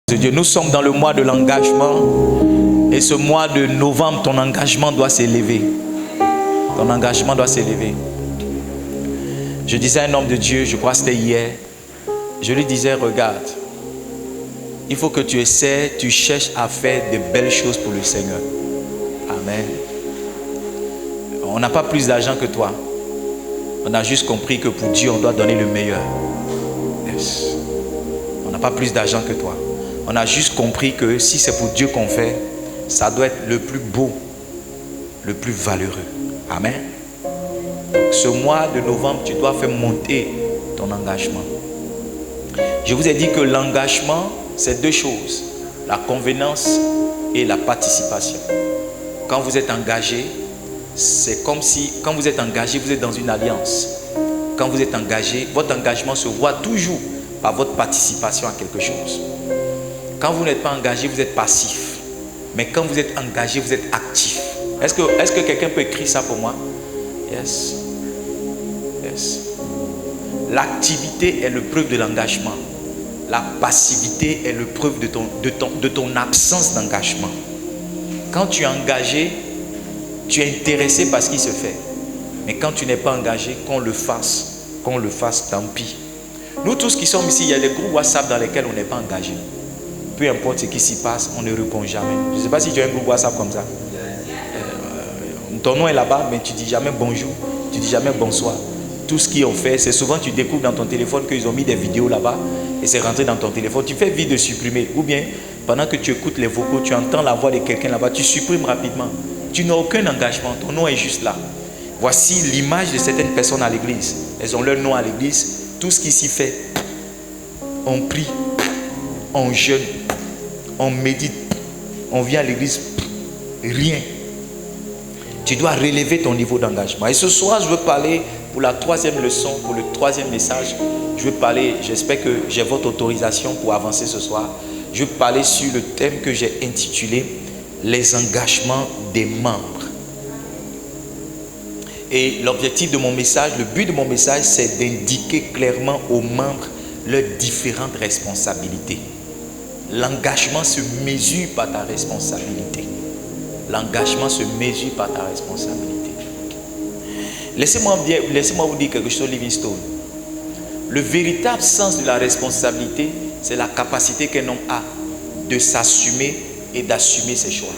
de Dieu. Nous sommes dans le mois de l'engagement et ce mois de novembre, ton engagement doit s'élever. Ton engagement doit s'élever. Je disais à un homme de Dieu, je crois que c'était hier, je lui disais, regarde, il faut que tu essaies, tu cherches à faire de belles choses pour le Seigneur. Amen. On n'a pas plus d'argent que toi. On a juste compris que pour Dieu, on doit donner le meilleur. Yes. On n'a pas plus d'argent que toi. On a juste compris que si c'est pour Dieu qu'on fait, ça doit être le plus beau, le plus valeureux. Amen. Donc, ce mois de novembre, tu dois faire monter ton engagement. Je vous ai dit que l'engagement, c'est deux choses. La convenance et la participation. Quand vous êtes engagé, c'est comme si, quand vous êtes engagé, vous êtes dans une alliance. Quand vous êtes engagé, votre engagement se voit toujours par votre participation à quelque chose. Quand vous n'êtes pas engagé, vous êtes passif. Mais quand vous êtes engagé, vous êtes actif. Est-ce que quelqu'un peut écrire ça pour moi? Yes. Yes. L'activité est le preuve de l'engagement. La passivité est le preuve de ton absence d'engagement. Quand tu es engagé, tu es intéressé par ce qui se fait. Mais quand tu n'es pas engagé, qu'on le fasse, tant pis. Nous tous qui sommes ici, il y a des groupes WhatsApp dans lesquels on n'est pas engagé. Peu importe ce qui s'y passe, on ne répond jamais. Je ne sais pas si tu as un groupe WhatsApp comme ça. Ton nom est là-bas, mais tu ne dis jamais bonjour, tu ne dis jamais bonsoir. Tout ce qu'ils ont fait, c'est souvent tu découvres dans ton téléphone qu'ils ont mis des vidéos là-bas et c'est rentré dans ton téléphone. Tu fais vite de supprimer. Ou bien, pendant que tu écoutes les vocaux, tu entends la voix de quelqu'un là-bas, tu supprimes rapidement. Tu n'as aucun engagement, ton nom est juste là. Voici l'image de certaines personnes à l'église. Elles ont leur nom à l'église. Tout ce qui s'y fait, on prie, on jeûne, on médite, on vient à l'église, rien. Tu dois relever ton niveau d'engagement. Et ce soir, je veux parler pour la troisième leçon, pour le troisième message. Je veux parler, j'espère que j'ai votre autorisation pour avancer ce soir. Je veux parler sur le thème que j'ai intitulé « Les engagements des membres ». Et l'objectif de mon message, le but de mon message, c'est d'indiquer clairement aux membres leurs différentes responsabilités. L'engagement se mesure par ta responsabilité. L'engagement se mesure par ta responsabilité. Laissez-moi vous dire quelque chose, Livingstone. Le véritable sens de la responsabilité, c'est la capacité qu'un homme a de s'assumer et d'assumer ses choix.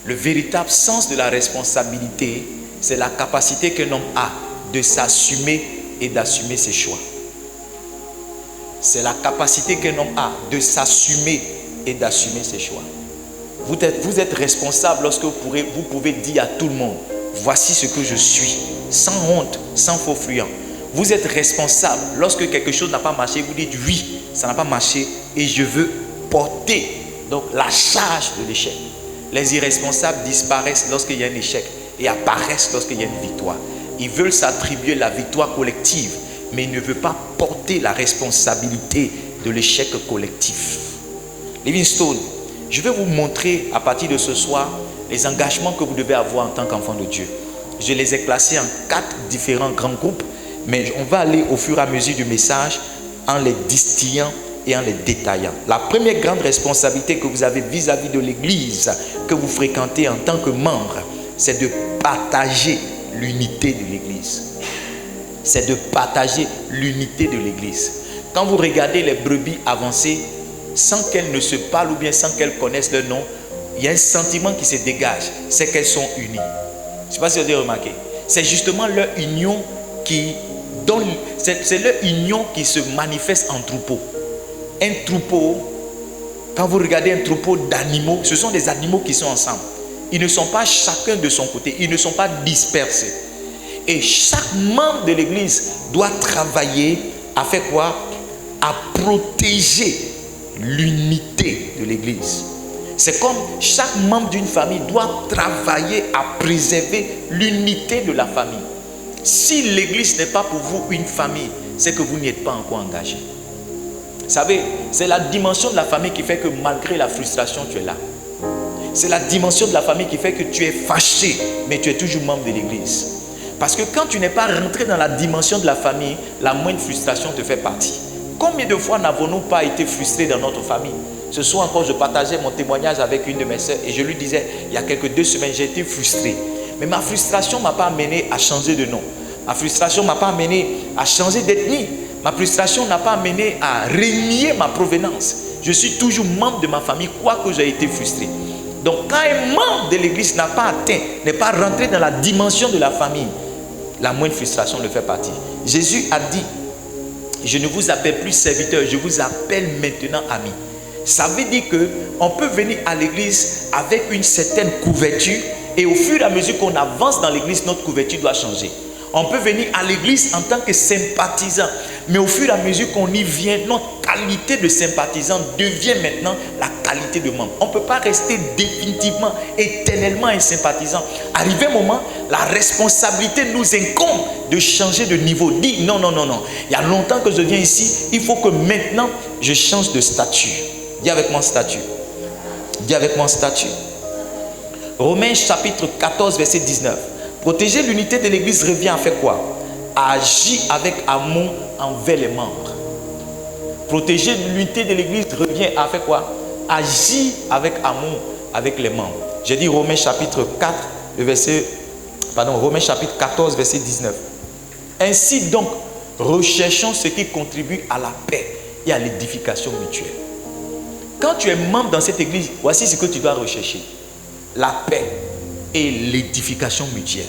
Le véritable sens de la responsabilité, c'est la capacité qu'un homme a de s'assumer et d'assumer ses choix. C'est la capacité qu'un homme a de s'assumer et d'assumer ses choix. Vous êtes responsable lorsque vous pouvez dire à tout le monde, voici ce que je suis, sans honte, sans faux fuyant. Vous êtes responsable lorsque quelque chose n'a pas marché, vous dites oui, ça n'a pas marché et je veux porter donc la charge de l'échec. Les irresponsables disparaissent lorsqu'il y a un échec et apparaissent lorsqu'il y a une victoire. Ils veulent s'attribuer la victoire collective, mais ils ne veulent pas porter la responsabilité de l'échec collectif. Livingstone, je vais vous montrer à partir de ce soir les engagements que vous devez avoir en tant qu'enfant de Dieu. Je les ai classés en 4 différents grands groupes, mais on va aller au fur et à mesure du message en les distillant et en les détaillant. La première grande responsabilité que vous avez vis-à-vis de l'église que vous fréquentez en tant que membre, c'est de partager l'unité de l'église. C'est de partager l'unité de l'église. Quand vous regardez les brebis avancées, sans qu'elles ne se parlent ou bien sans qu'elles connaissent leur nom, il y a un sentiment qui se dégage, c'est qu'elles sont unies. Je ne sais pas si vous avez remarqué. C'est justement leur union qui donne, c'est leur union qui se manifeste en troupeau. Un troupeau, quand vous regardez un troupeau d'animaux, ce sont des animaux qui sont ensemble. Ils ne sont pas chacun de son côté, ils ne sont pas dispersés. Et chaque membre de l'église doit travailler à faire quoi? À protéger l'unité de l'église. C'est comme chaque membre d'une famille doit travailler à préserver l'unité de la famille. Si l'église n'est pas pour vous une famille, c'est que vous n'y êtes pas encore engagé. Vous savez, c'est la dimension de la famille qui fait que malgré la frustration, tu es là. C'est la dimension de la famille qui fait que tu es fâché, mais tu es toujours membre de l'église. Parce que quand tu n'es pas rentré dans la dimension de la famille, la moindre frustration te fait partie. Combien de fois n'avons-nous pas été frustrés dans notre famille? Ce soir encore, je partageais mon témoignage avec une de mes soeurs et je lui disais, il y a quelques 2 semaines, j'ai été frustré. Mais ma frustration ne m'a pas amené à changer de nom. Ma frustration ne m'a pas amené à changer d'ethnie. Ma frustration n'a pas amené à renier ma provenance. Je suis toujours membre de ma famille, quoique j'ai été frustré. Donc quand un membre de l'église n'a pas atteint, n'est pas rentré dans la dimension de la famille, la moindre frustration le fait partie. Jésus a dit, je ne vous appelle plus serviteur, je vous appelle maintenant ami. Ça veut dire qu'on peut venir à l'église avec une certaine couverture et au fur et à mesure qu'on avance dans l'église, notre couverture doit changer. On peut venir à l'église en tant que sympathisant, mais au fur et à mesure qu'on y vient, notre qualité de sympathisant devient maintenant la qualité de membre. On ne peut pas rester définitivement, éternellement un sympathisant. Arrivé un moment, la responsabilité nous incombe de changer de niveau. Dis non, non, non, non. Il y a longtemps que je viens ici, il faut que maintenant je change de statut. Dis avec moi statut. Dis avec moi statut. Romains chapitre 14, verset 19. Protéger l'unité de l'église revient à faire quoi? À agir avec amour envers les membres. Protéger l'unité de l'église revient à faire quoi? Agir avec amour avec les membres. J'ai dit Romains chapitre 4, Romains chapitre 14, verset 19. Ainsi donc, recherchons ce qui contribue à la paix et à l'édification mutuelle. Quand tu es membre dans cette église, voici ce que tu dois rechercher. La paix et l'édification mutuelle.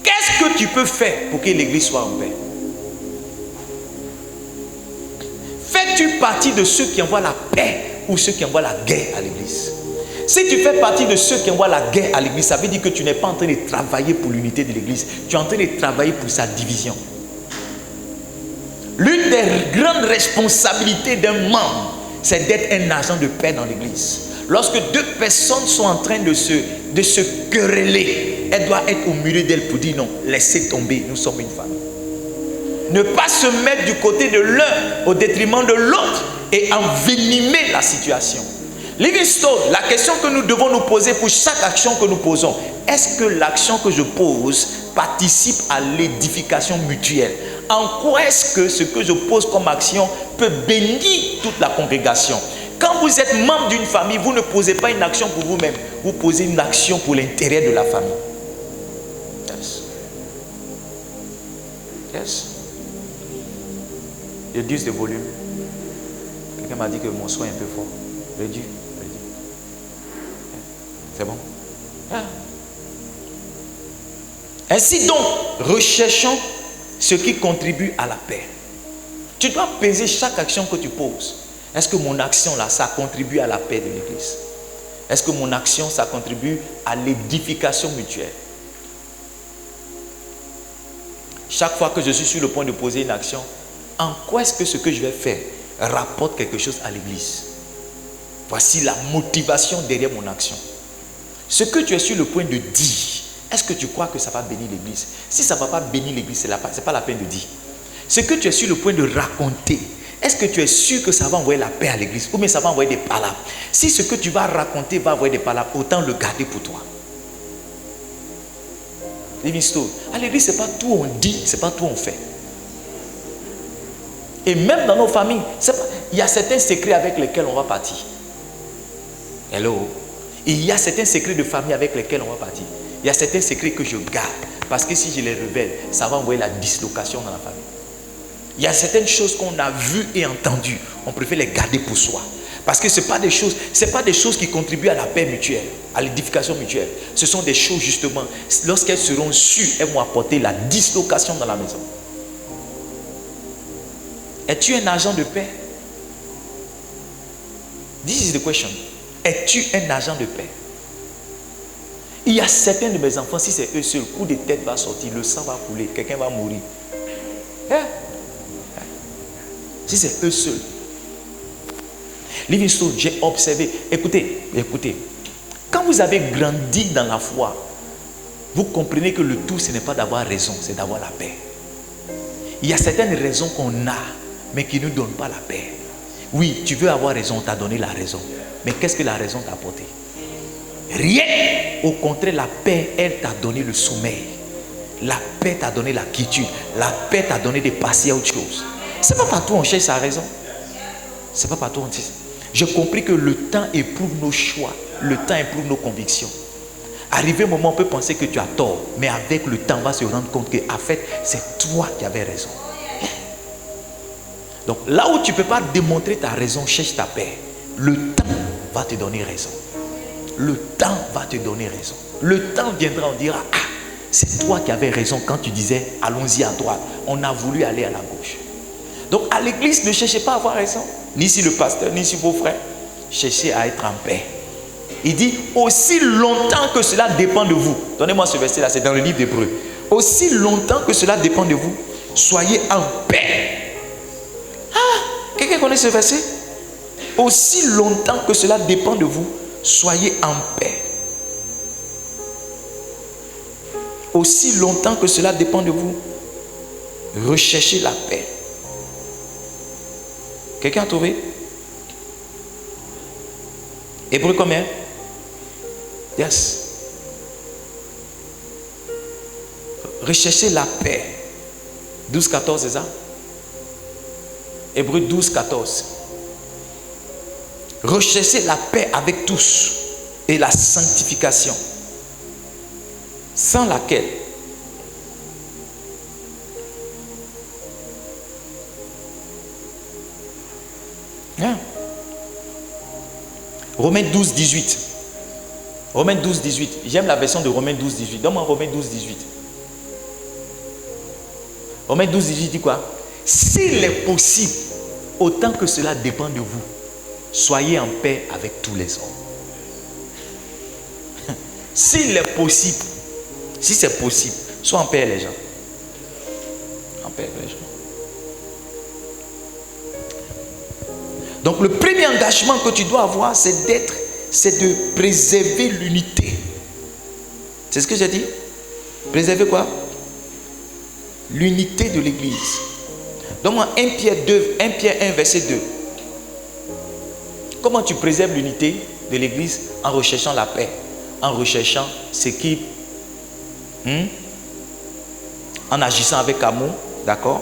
Qu'est-ce que tu peux faire pour que l'église soit en paix? Fais-tu partie de ceux qui envoient la paix ou ceux qui envoient la guerre à l'église? Si tu fais partie de ceux qui envoient la guerre à l'église, ça veut dire que tu n'es pas en train de travailler pour l'unité de l'église. Tu es en train de travailler pour sa division. L'une des grandes responsabilités d'un membre, c'est d'être un agent de paix dans l'église. Lorsque 2 personnes sont en train de se quereller, elle doit être au milieu d'elles pour dire non, laissez tomber, nous sommes une famille. Ne pas se mettre du côté de l'un au détriment de l'autre et envenimer la situation. Livingstone, la question que nous devons nous poser pour chaque action que nous posons, est-ce que l'action que je pose participe à l'édification mutuelle? En quoi est-ce que ce que je pose comme action peut bénir toute la congrégation? Quand vous êtes membre d'une famille, vous ne posez pas une action pour vous-même, vous posez une action pour l'intérêt de la famille. Yes. Yes. Réduis de volume. Quelqu'un m'a dit que mon son est un peu fort. Réduis. C'est bon? Ah. Ainsi donc, recherchons ce qui contribue à la paix. Tu dois peser chaque action que tu poses. Est-ce que mon action là, ça contribue à la paix de l'église? Est-ce que mon action, ça contribue à l'édification mutuelle? Chaque fois que je suis sur le point de poser une action, en quoi est-ce que ce que je vais faire rapporte quelque chose à l'église? Voici la motivation derrière mon action. Ce que tu es sur le point de dire, est-ce que tu crois que ça va bénir l'église? Si ça ne va pas bénir l'église, ce n'est pas la peine de dire. Ce que tu es sur le point de raconter, est-ce que tu es sûr que ça va envoyer la paix à l'église ou bien ça va envoyer des palabres? Si ce que tu vas raconter va envoyer des palabres, autant le garder pour toi. Livingstone, à l'église, ce n'est pas tout on dit, ce n'est pas tout on fait. Et même dans nos familles, il y a certains secrets avec lesquels on va partir. Hello? Il y a certains secrets de famille avec lesquels on va partir. Il y a certains secrets que je garde. Parce que si je les révèle, ça va envoyer la dislocation dans la famille. Il y a certaines choses qu'on a vues et entendues. On préfère les garder pour soi. Parce que ce n'est pas des choses qui contribuent à la paix mutuelle, à l'édification mutuelle. Ce sont des choses justement, lorsqu'elles seront sues, elles vont apporter la dislocation dans la maison. Es-tu un agent de paix? This is the question. Es-tu un agent de paix? Il y a certains de mes enfants, si c'est eux seuls, coup de tête va sortir, le sang va couler, quelqu'un va mourir. Si c'est eux seuls. Livingstone, j'ai observé. Écoutez. Quand vous avez grandi dans la foi, vous comprenez que le tout, ce n'est pas d'avoir raison, c'est d'avoir la paix. Il y a certaines raisons qu'on a, mais qui ne nous donnent pas la paix. Oui, tu veux avoir raison, on t'a donné la raison. Mais qu'est-ce que la raison t'a apporté? Rien. Au contraire, la paix, elle t'a donné le sommeil. La paix t'a donné la quiétude. La paix t'a donné de passer à autre chose. C'est pas partout on cherche sa raison. C'est pas partout on dit. J'ai compris que le temps éprouve nos choix. Le temps éprouve nos convictions. Arrivé un moment, on peut penser que tu as tort. Mais avec le temps, on va se rendre compte que, en fait, c'est toi qui avais raison. Donc, là où tu ne peux pas démontrer ta raison, cherche ta paix. Le temps va te donner raison. Le temps va te donner raison. Le temps viendra, on dira, ah, c'est toi qui avais raison quand tu disais, allons-y à droite. On a voulu aller à la gauche. Donc, à l'église, ne cherchez pas à avoir raison. Ni si le pasteur, ni si vos frères. Cherchez à être en paix. Il dit, aussi longtemps que cela dépend de vous. Donnez-moi ce verset-là, c'est dans le livre d'Hébreux. Aussi longtemps que cela dépend de vous, soyez en paix. Ah, quelqu'un connaît ce verset? Aussi longtemps que cela dépend de vous, soyez en paix. Aussi longtemps que cela dépend de vous, recherchez la paix. Quelqu'un a trouvé? Hébreux combien? Yes. Recherchez la paix. 12-14, c'est ça? Hébreux 12-14. Recherchez la paix avec tous et la sanctification, sans laquelle Romains 12-18. Romains 12-18. J'aime la version de Romains 12-18. Donne-moi Romains 12-18. Romains 12-18 dit quoi? S'il est possible, autant que cela dépend de vous, soyez en paix avec tous les hommes. S'il est possible, si c'est possible, sois en paix les gens. En paix les gens. Donc le premier engagement que tu dois avoir, c'est de préserver l'unité. C'est ce que j'ai dit? Préserver quoi? L'unité de l'église. Donne-moi 1 Pierre 1, verset 2. Comment tu préserves l'unité de l'église? En recherchant la paix, en recherchant ce qui, en agissant avec amour, d'accord?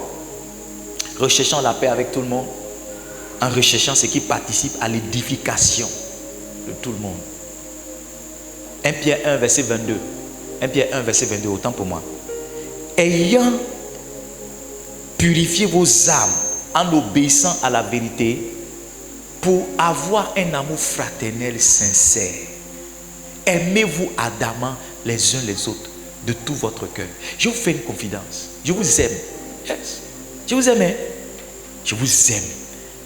Recherchant la paix avec tout le monde, en recherchant ce qui participe à l'édification de tout le monde. 1 Pierre 1, verset 22. 1 Pierre 1, verset 22, autant pour moi. Ayant purifié vos âmes en obéissant à la vérité, pour avoir un amour fraternel sincère. Aimez-vous ardemment les uns les autres de tout votre cœur. Je vous fais une confidence. Je vous aime. Yes. Je vous aime. Je vous aime.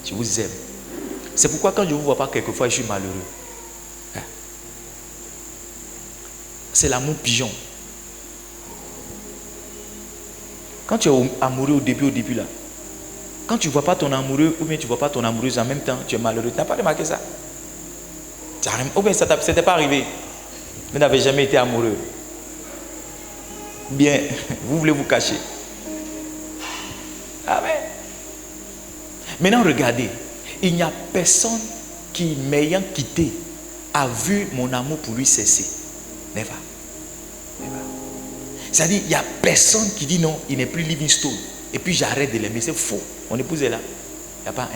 Je vous aime. C'est pourquoi quand je ne vous vois pas quelquefois, je suis malheureux. C'est l'amour pigeon. Quand tu es amoureux au début là, quand tu ne vois pas ton amoureux ou bien tu ne vois pas ton amoureuse en même temps, tu es malheureux. Tu n'as pas remarqué ça? Ou bien ça ne s'était pas arrivé. Vous n'avez jamais été amoureux. Bien, vous voulez vous cacher. Amen. Maintenant, regardez. Il n'y a personne qui, m'ayant quitté, a vu mon amour pour lui cesser. Never. Never. C'est-à-dire, il n'y a personne qui dit non, il n'est plus Livingstone. Et puis j'arrête de l'aimer. C'est faux. Mon épouse est là. Il n'y a pas un.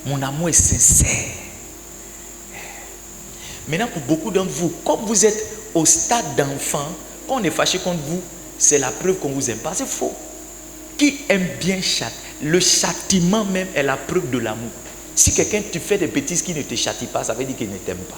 Mon amour est sincère. Maintenant, pour beaucoup d'entre vous, comme vous êtes au stade d'enfant, quand on est fâché contre vous, c'est la preuve qu'on ne vous aime pas. C'est faux. Qui aime bien châtier? Le châtiment même est la preuve de l'amour. Si quelqu'un te fait des bêtises qui ne te châtie pas, ça veut dire qu'il ne t'aime pas.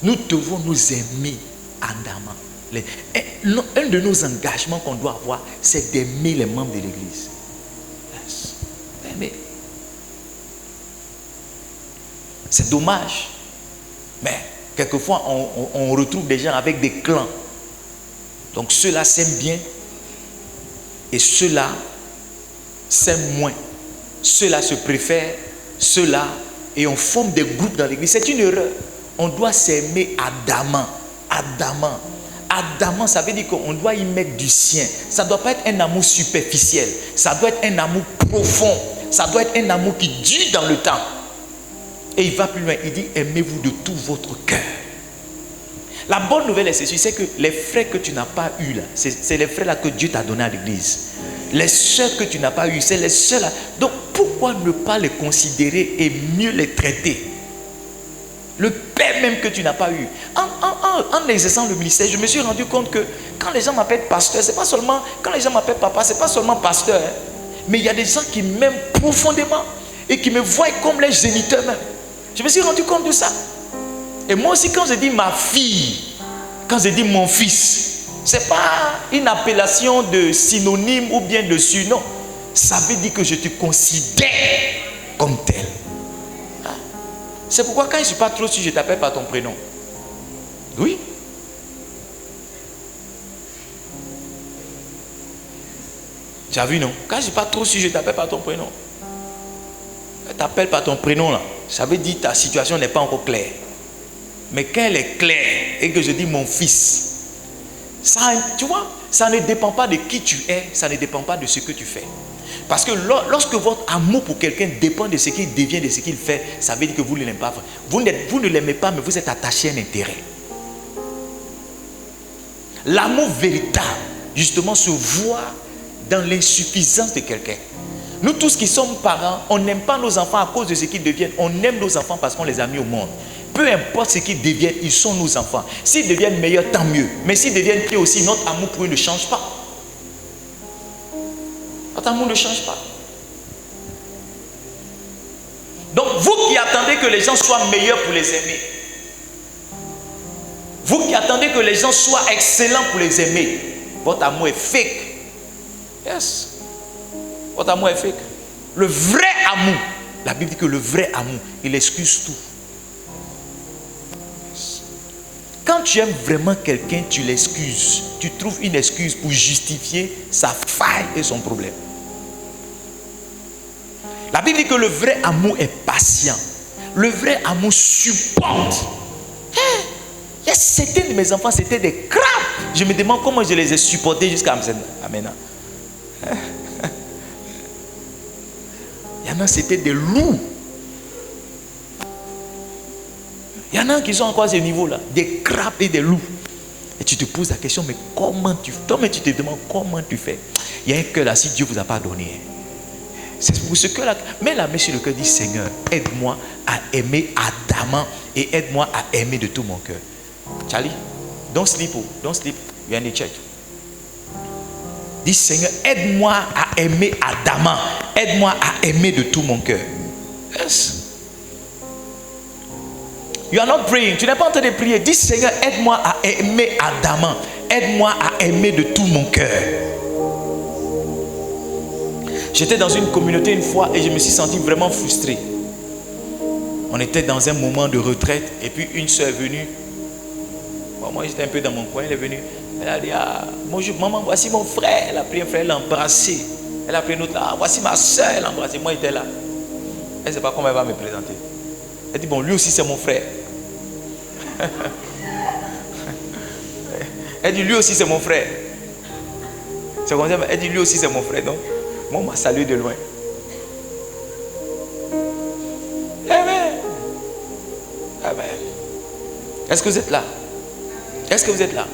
Nous devons nous aimer ardemment. Un de nos engagements qu'on doit avoir, c'est d'aimer les membres de l'église. Yes. D'aimer. C'est dommage. Mais quelquefois, on retrouve des gens avec des clans. Donc ceux-là s'aiment bien et ceux-là s'aiment moins. Ceux-là se préfèrent, ceux-là, et on forme des groupes dans l'église. C'est une erreur. On doit s'aimer ardemment. Ardemment. Ardemment, ça veut dire qu'on doit y mettre du sien. Ça ne doit pas être un amour superficiel. Ça doit être un amour profond. Ça doit être un amour qui dure dans le temps. Et il va plus loin. Il dit, aimez-vous de tout votre cœur. La bonne nouvelle est ceci, c'est que les frères que tu n'as pas eus là, c'est les frères là que Dieu t'a donné à l'église. Les sœurs que tu n'as pas eues, c'est les sœurs là. Donc pourquoi ne pas les considérer et mieux les traiter? Le père même que tu n'as pas eu. En exerçant le ministère, je me suis rendu compte que quand les gens m'appellent pasteur, c'est pas seulement, quand les gens m'appellent papa, c'est pas seulement pasteur. Hein, mais il y a des gens qui m'aiment profondément et qui me voient comme les géniteurs même. Je me suis rendu compte de ça. Et moi aussi, quand je dis ma fille, quand je dis mon fils, ce n'est pas une appellation de synonyme ou bien de surnom. Ça veut dire que je te considère comme tel. C'est pourquoi quand je ne suis pas trop sûr, je t'appelle par ton prénom. Oui. Tu as vu, non? Quand je ne suis pas trop sûr, je t'appelle par ton prénom. Quand tu t'appelles par ton prénom, là, ça veut dire que ta situation n'est pas encore claire. Mais quand elle est claire et que je dis mon fils, ça, tu vois, ça ne dépend pas de qui tu es, ça ne dépend pas de ce que tu fais. Parce que lorsque votre amour pour quelqu'un dépend de ce qu'il devient, de ce qu'il fait, ça veut dire que vous ne l'aimez pas. Vous ne l'aimez pas, mais vous êtes attaché à un intérêt. L'amour véritable, justement, se voit dans l'insuffisance de quelqu'un. Nous tous qui sommes parents, on n'aime pas nos enfants à cause de ce qu'ils deviennent. On aime nos enfants parce qu'on les a mis au monde. Peu importe ce qu'ils deviennent, ils sont nos enfants. S'ils deviennent meilleurs, tant mieux. Mais s'ils deviennent pires aussi, notre amour pour eux ne change pas. Notre amour ne change pas. Donc, vous qui attendez que les gens soient meilleurs pour les aimer, vous qui attendez que les gens soient excellents pour les aimer, votre amour est fake. Yes. Votre amour est fake. Le vrai amour, la Bible dit que le vrai amour, il excuse tout. Quand tu aimes vraiment quelqu'un, tu l'excuses. Tu trouves une excuse pour justifier sa faille et son problème. La Bible dit que le vrai amour est patient. Le vrai amour supporte. Il y a certains de mes enfants, c'était des crabes. Je me demande comment je les ai supportés jusqu'à maintenant. Il y en a, c'était des loups. Il y en a qui sont encore à ce niveau-là, des crabes et des loups. Et tu te poses la question, mais comment tu fais? Toi-même, tu te demandes comment tu fais. Il y a un cœur là, si Dieu ne vous a pas donné. C'est pour ce cœur-là. Mets la main sur le cœur, dis Seigneur, aide-moi à aimer ardemment et aide-moi à aimer de tout mon cœur. Charlie, don't sleep. Don't sleep. You are in the church. Dis Seigneur, aide-moi à aimer ardemment. Aide-moi à aimer de tout mon cœur. Yes. You are not praying. Tu n'es pas en train de prier. Dis Seigneur, aide-moi à aimer ardemment. Aide-moi à aimer de tout mon cœur. J'étais dans une communauté une fois et je me suis senti vraiment frustré. On était dans un moment de retraite et puis une soeur est venue. Bon, moi j'étais un peu dans mon coin, elle est venue. Elle a dit, ah, bonjour maman, voici mon frère. Elle a pris un frère, elle l'a embrassé. Elle a pris une autre, ah, voici ma soeur, elle l'a embrassé. Moi j'étais là. Elle ne sait pas comment elle va me présenter. Elle dit, bon, lui aussi c'est mon frère. Elle dit, lui aussi c'est mon frère. C'est comme ça, elle dit, lui aussi c'est mon frère. Donc, moi on m'a salué de loin. Amen. Amen. Est-ce que vous êtes là? Est-ce que vous êtes là?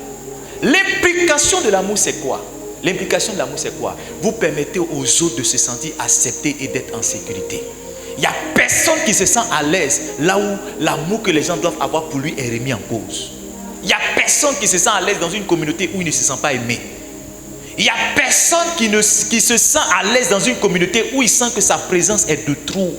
L'implication de l'amour c'est quoi? L'implication de l'amour c'est quoi? Vous permettez aux autres de se sentir acceptés et d'être en sécurité. Il n'y a personne qui se sent à l'aise là où l'amour que les gens doivent avoir pour lui est remis en cause. Il n'y a personne qui se sent à l'aise dans une communauté où il ne se sent pas aimé. Il n'y a personne qui se sent à l'aise dans une communauté où il sent que sa présence est de trop.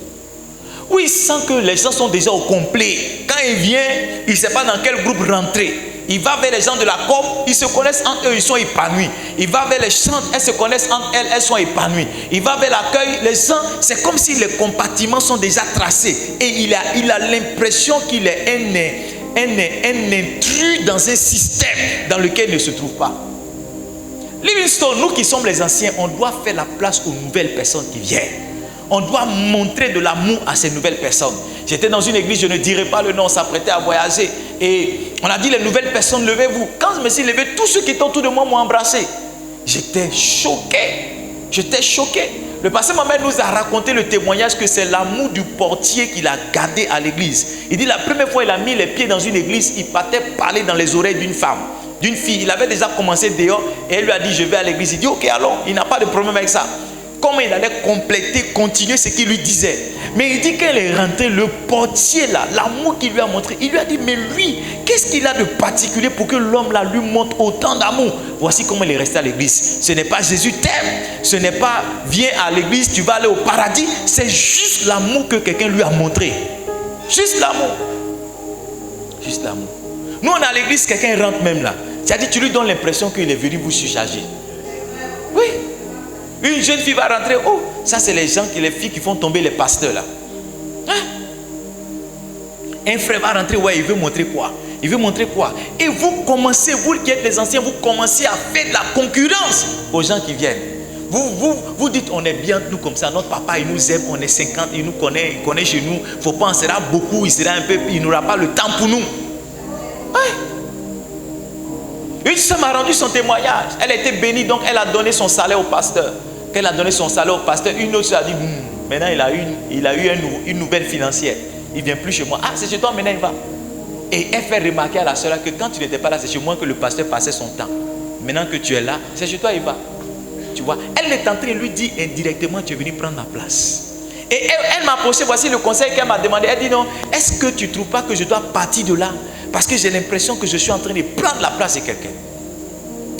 Où il sent que les gens sont déjà au complet. Quand il vient, il ne sait pas dans quel groupe rentrer. Il va vers les gens de la com, ils se connaissent entre eux, ils sont épanouis. Il va vers les chantes, elles se connaissent entre elles, elles sont épanouies. Il va vers l'accueil, les gens, c'est comme si les compartiments sont déjà tracés. Et il a l'impression qu'il est un intrus dans un système dans lequel il ne se trouve pas. Livingstone, nous qui sommes les anciens, on doit faire la place aux nouvelles personnes qui viennent. On doit montrer de l'amour à ces nouvelles personnes. J'étais dans une église, je ne dirai pas le nom, on s'apprêtait à voyager. Et on a dit, les nouvelles personnes, levez-vous. Quand je me suis levé, tous ceux qui étaient autour de moi m'ont embrassé. J'étais choqué. J'étais choqué. Le pasteur Mohamed nous a raconté le témoignage que c'est l'amour du portier qu'il a gardé à l'église. Il dit la première fois il a mis les pieds dans une église, il partait parler dans les oreilles d'une femme, d'une fille. Il avait déjà commencé dehors et elle lui a dit je vais à l'église. Il dit ok alors, il n'a pas de problème avec ça. Comment il allait compléter, continuer ce qu'il lui disait. Mais il dit qu'elle est rentrée, le portier là, l'amour qu'il lui a montré, il lui a dit mais lui, qu'est-ce qu'il a de particulier pour que l'homme là lui montre autant d'amour? Voici comment il est resté à l'église. Ce n'est pas Jésus t'aime, ce n'est pas viens à l'église, tu vas aller au paradis. C'est juste l'amour que quelqu'un lui a montré. Juste l'amour. Juste l'amour. Nous on est à l'église, quelqu'un rentre même là. C'est-à-dire tu lui donnes l'impression qu'il est venu vous surcharger. Oui. Une jeune fille va rentrer. Oh, ça c'est les filles qui font tomber les pasteurs là. Hein? Un frère va rentrer, ouais, il veut montrer quoi? Il veut montrer quoi? Et vous commencez, vous qui êtes les anciens, vous commencez à faire de la concurrence aux gens qui viennent. Vous dites, on est bien, nous comme ça, notre papa il nous aime, on est 50, il nous connaît, il connaît chez nous. Il ne faut pas, on sera beaucoup, il sera un peu, il n'aura pas le temps pour nous. Ouais. Une femme a rendu son témoignage. Elle a été bénie, donc elle a donné son salaire au pasteur. Quand elle a donné son salaire au pasteur, une autre a dit, maintenant il a eu une nouvelle financière. Il ne vient plus chez moi. Ah, c'est chez toi, maintenant il va. Et elle fait remarquer à la soeur que quand tu n'étais pas là, c'est chez moi que le pasteur passait son temps. Maintenant que tu es là, c'est chez toi, il va. Tu vois, elle est en train de lui dire indirectement, tu es venu prendre ma place. Et elle m'a approché, voici le conseil qu'elle m'a demandé. Elle dit non, est-ce que tu ne trouves pas que je dois partir de là? Parce que j'ai l'impression que je suis en train de prendre la place de quelqu'un.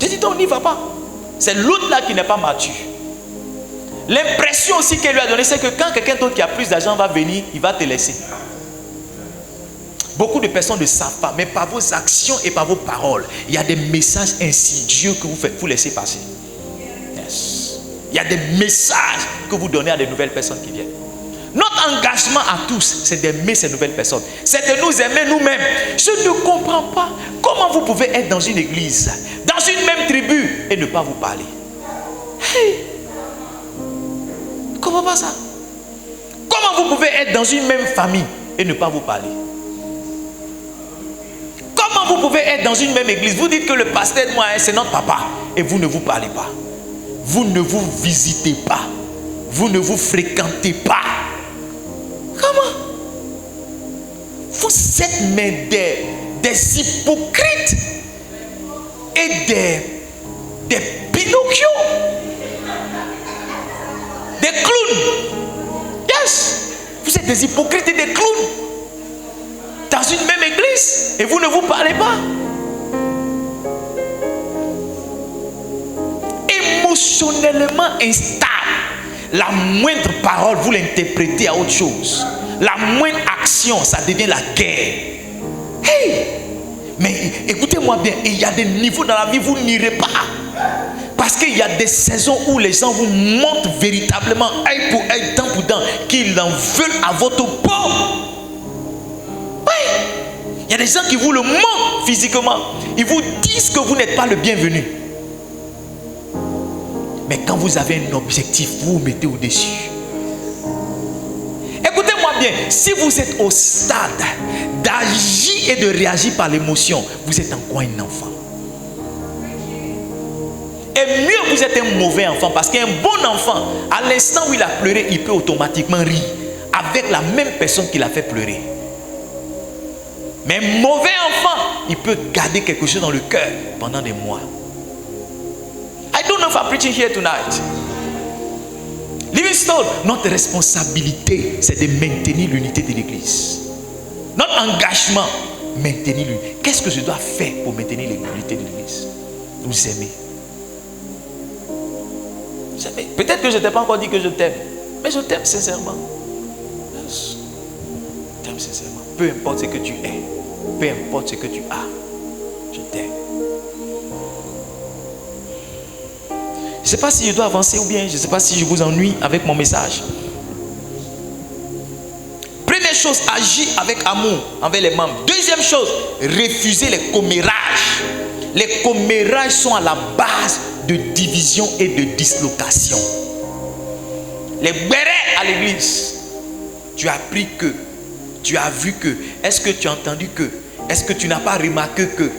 J'ai dit non, on n'y va pas. C'est l'autre là qui n'est pas mature. L'impression aussi qu'elle lui a donnée, c'est que quand quelqu'un d'autre qui a plus d'argent va venir, il va te laisser. Beaucoup de personnes ne savent pas, mais par vos actions et par vos paroles, il y a des messages insidieux que vous laissez passer. Yes. Il y a des messages que vous donnez à de nouvelles personnes qui viennent. Notre engagement à tous, c'est d'aimer ces nouvelles personnes. C'est de nous aimer nous-mêmes. Je ne comprends pas comment vous pouvez être dans une église, dans une même tribu et ne pas vous parler. Hey! Comment pas ça? Comment vous pouvez être dans une même famille et ne pas vous parler? Comment vous pouvez être dans une même église? Vous dites que le pasteur, moi, c'est notre papa. Et vous ne vous parlez pas. Vous ne vous visitez pas. Vous ne vous fréquentez pas. Comment? Vous êtes mais des hypocrites et des Pinocchio. Des clowns. Yes. Vous êtes des hypocrites et des clowns. Dans une même église. Et vous ne vous parlez pas. Émotionnellement instable. La moindre parole, vous l'interprétez à autre chose. La moindre action, ça devient la guerre. Hey! Mais écoutez-moi bien, il y a des niveaux dans la vie, vous n'irez pas. Parce qu'il y a des saisons où les gens vous montrent véritablement, œil pour œil, dent pour dent, qu'ils en veulent à votre peau. Oui. Il y a des gens qui vous le montrent physiquement. Ils vous disent que vous n'êtes pas le bienvenu. Mais quand vous avez un objectif, vous vous mettez au-dessus. Écoutez-moi bien, si vous êtes au stade d'agir et de réagir par l'émotion, vous êtes encore un enfant. Et mieux vous êtes un mauvais enfant, parce qu'un bon enfant, à l'instant où il a pleuré, il peut automatiquement rire avec la même personne qui l'a fait pleurer. Mais un mauvais enfant, il peut garder quelque chose dans le cœur pendant des mois. I don't know if I'm preaching here tonight. Livingstone, notre responsabilité, c'est de maintenir l'unité de l'église. Notre engagement, maintenir l'unité. Qu'est-ce que je dois faire pour maintenir l'unité de l'église? Nous aimer. Peut-être que je ne t'ai pas encore dit que je t'aime, mais je t'aime sincèrement. Je t'aime sincèrement. Peu importe ce que tu es, peu importe ce que tu as, je t'aime. Je ne sais pas si je dois avancer ou bien je ne sais pas si je vous ennuie avec mon message. Première chose, agir avec amour envers les membres. Deuxième chose, refuser les commérages. Les commérages sont à la base de division et de dislocation. Les bérets à l'église. Tu as appris que, tu as vu que, est-ce que tu as entendu que, est-ce que tu n'as pas remarqué que.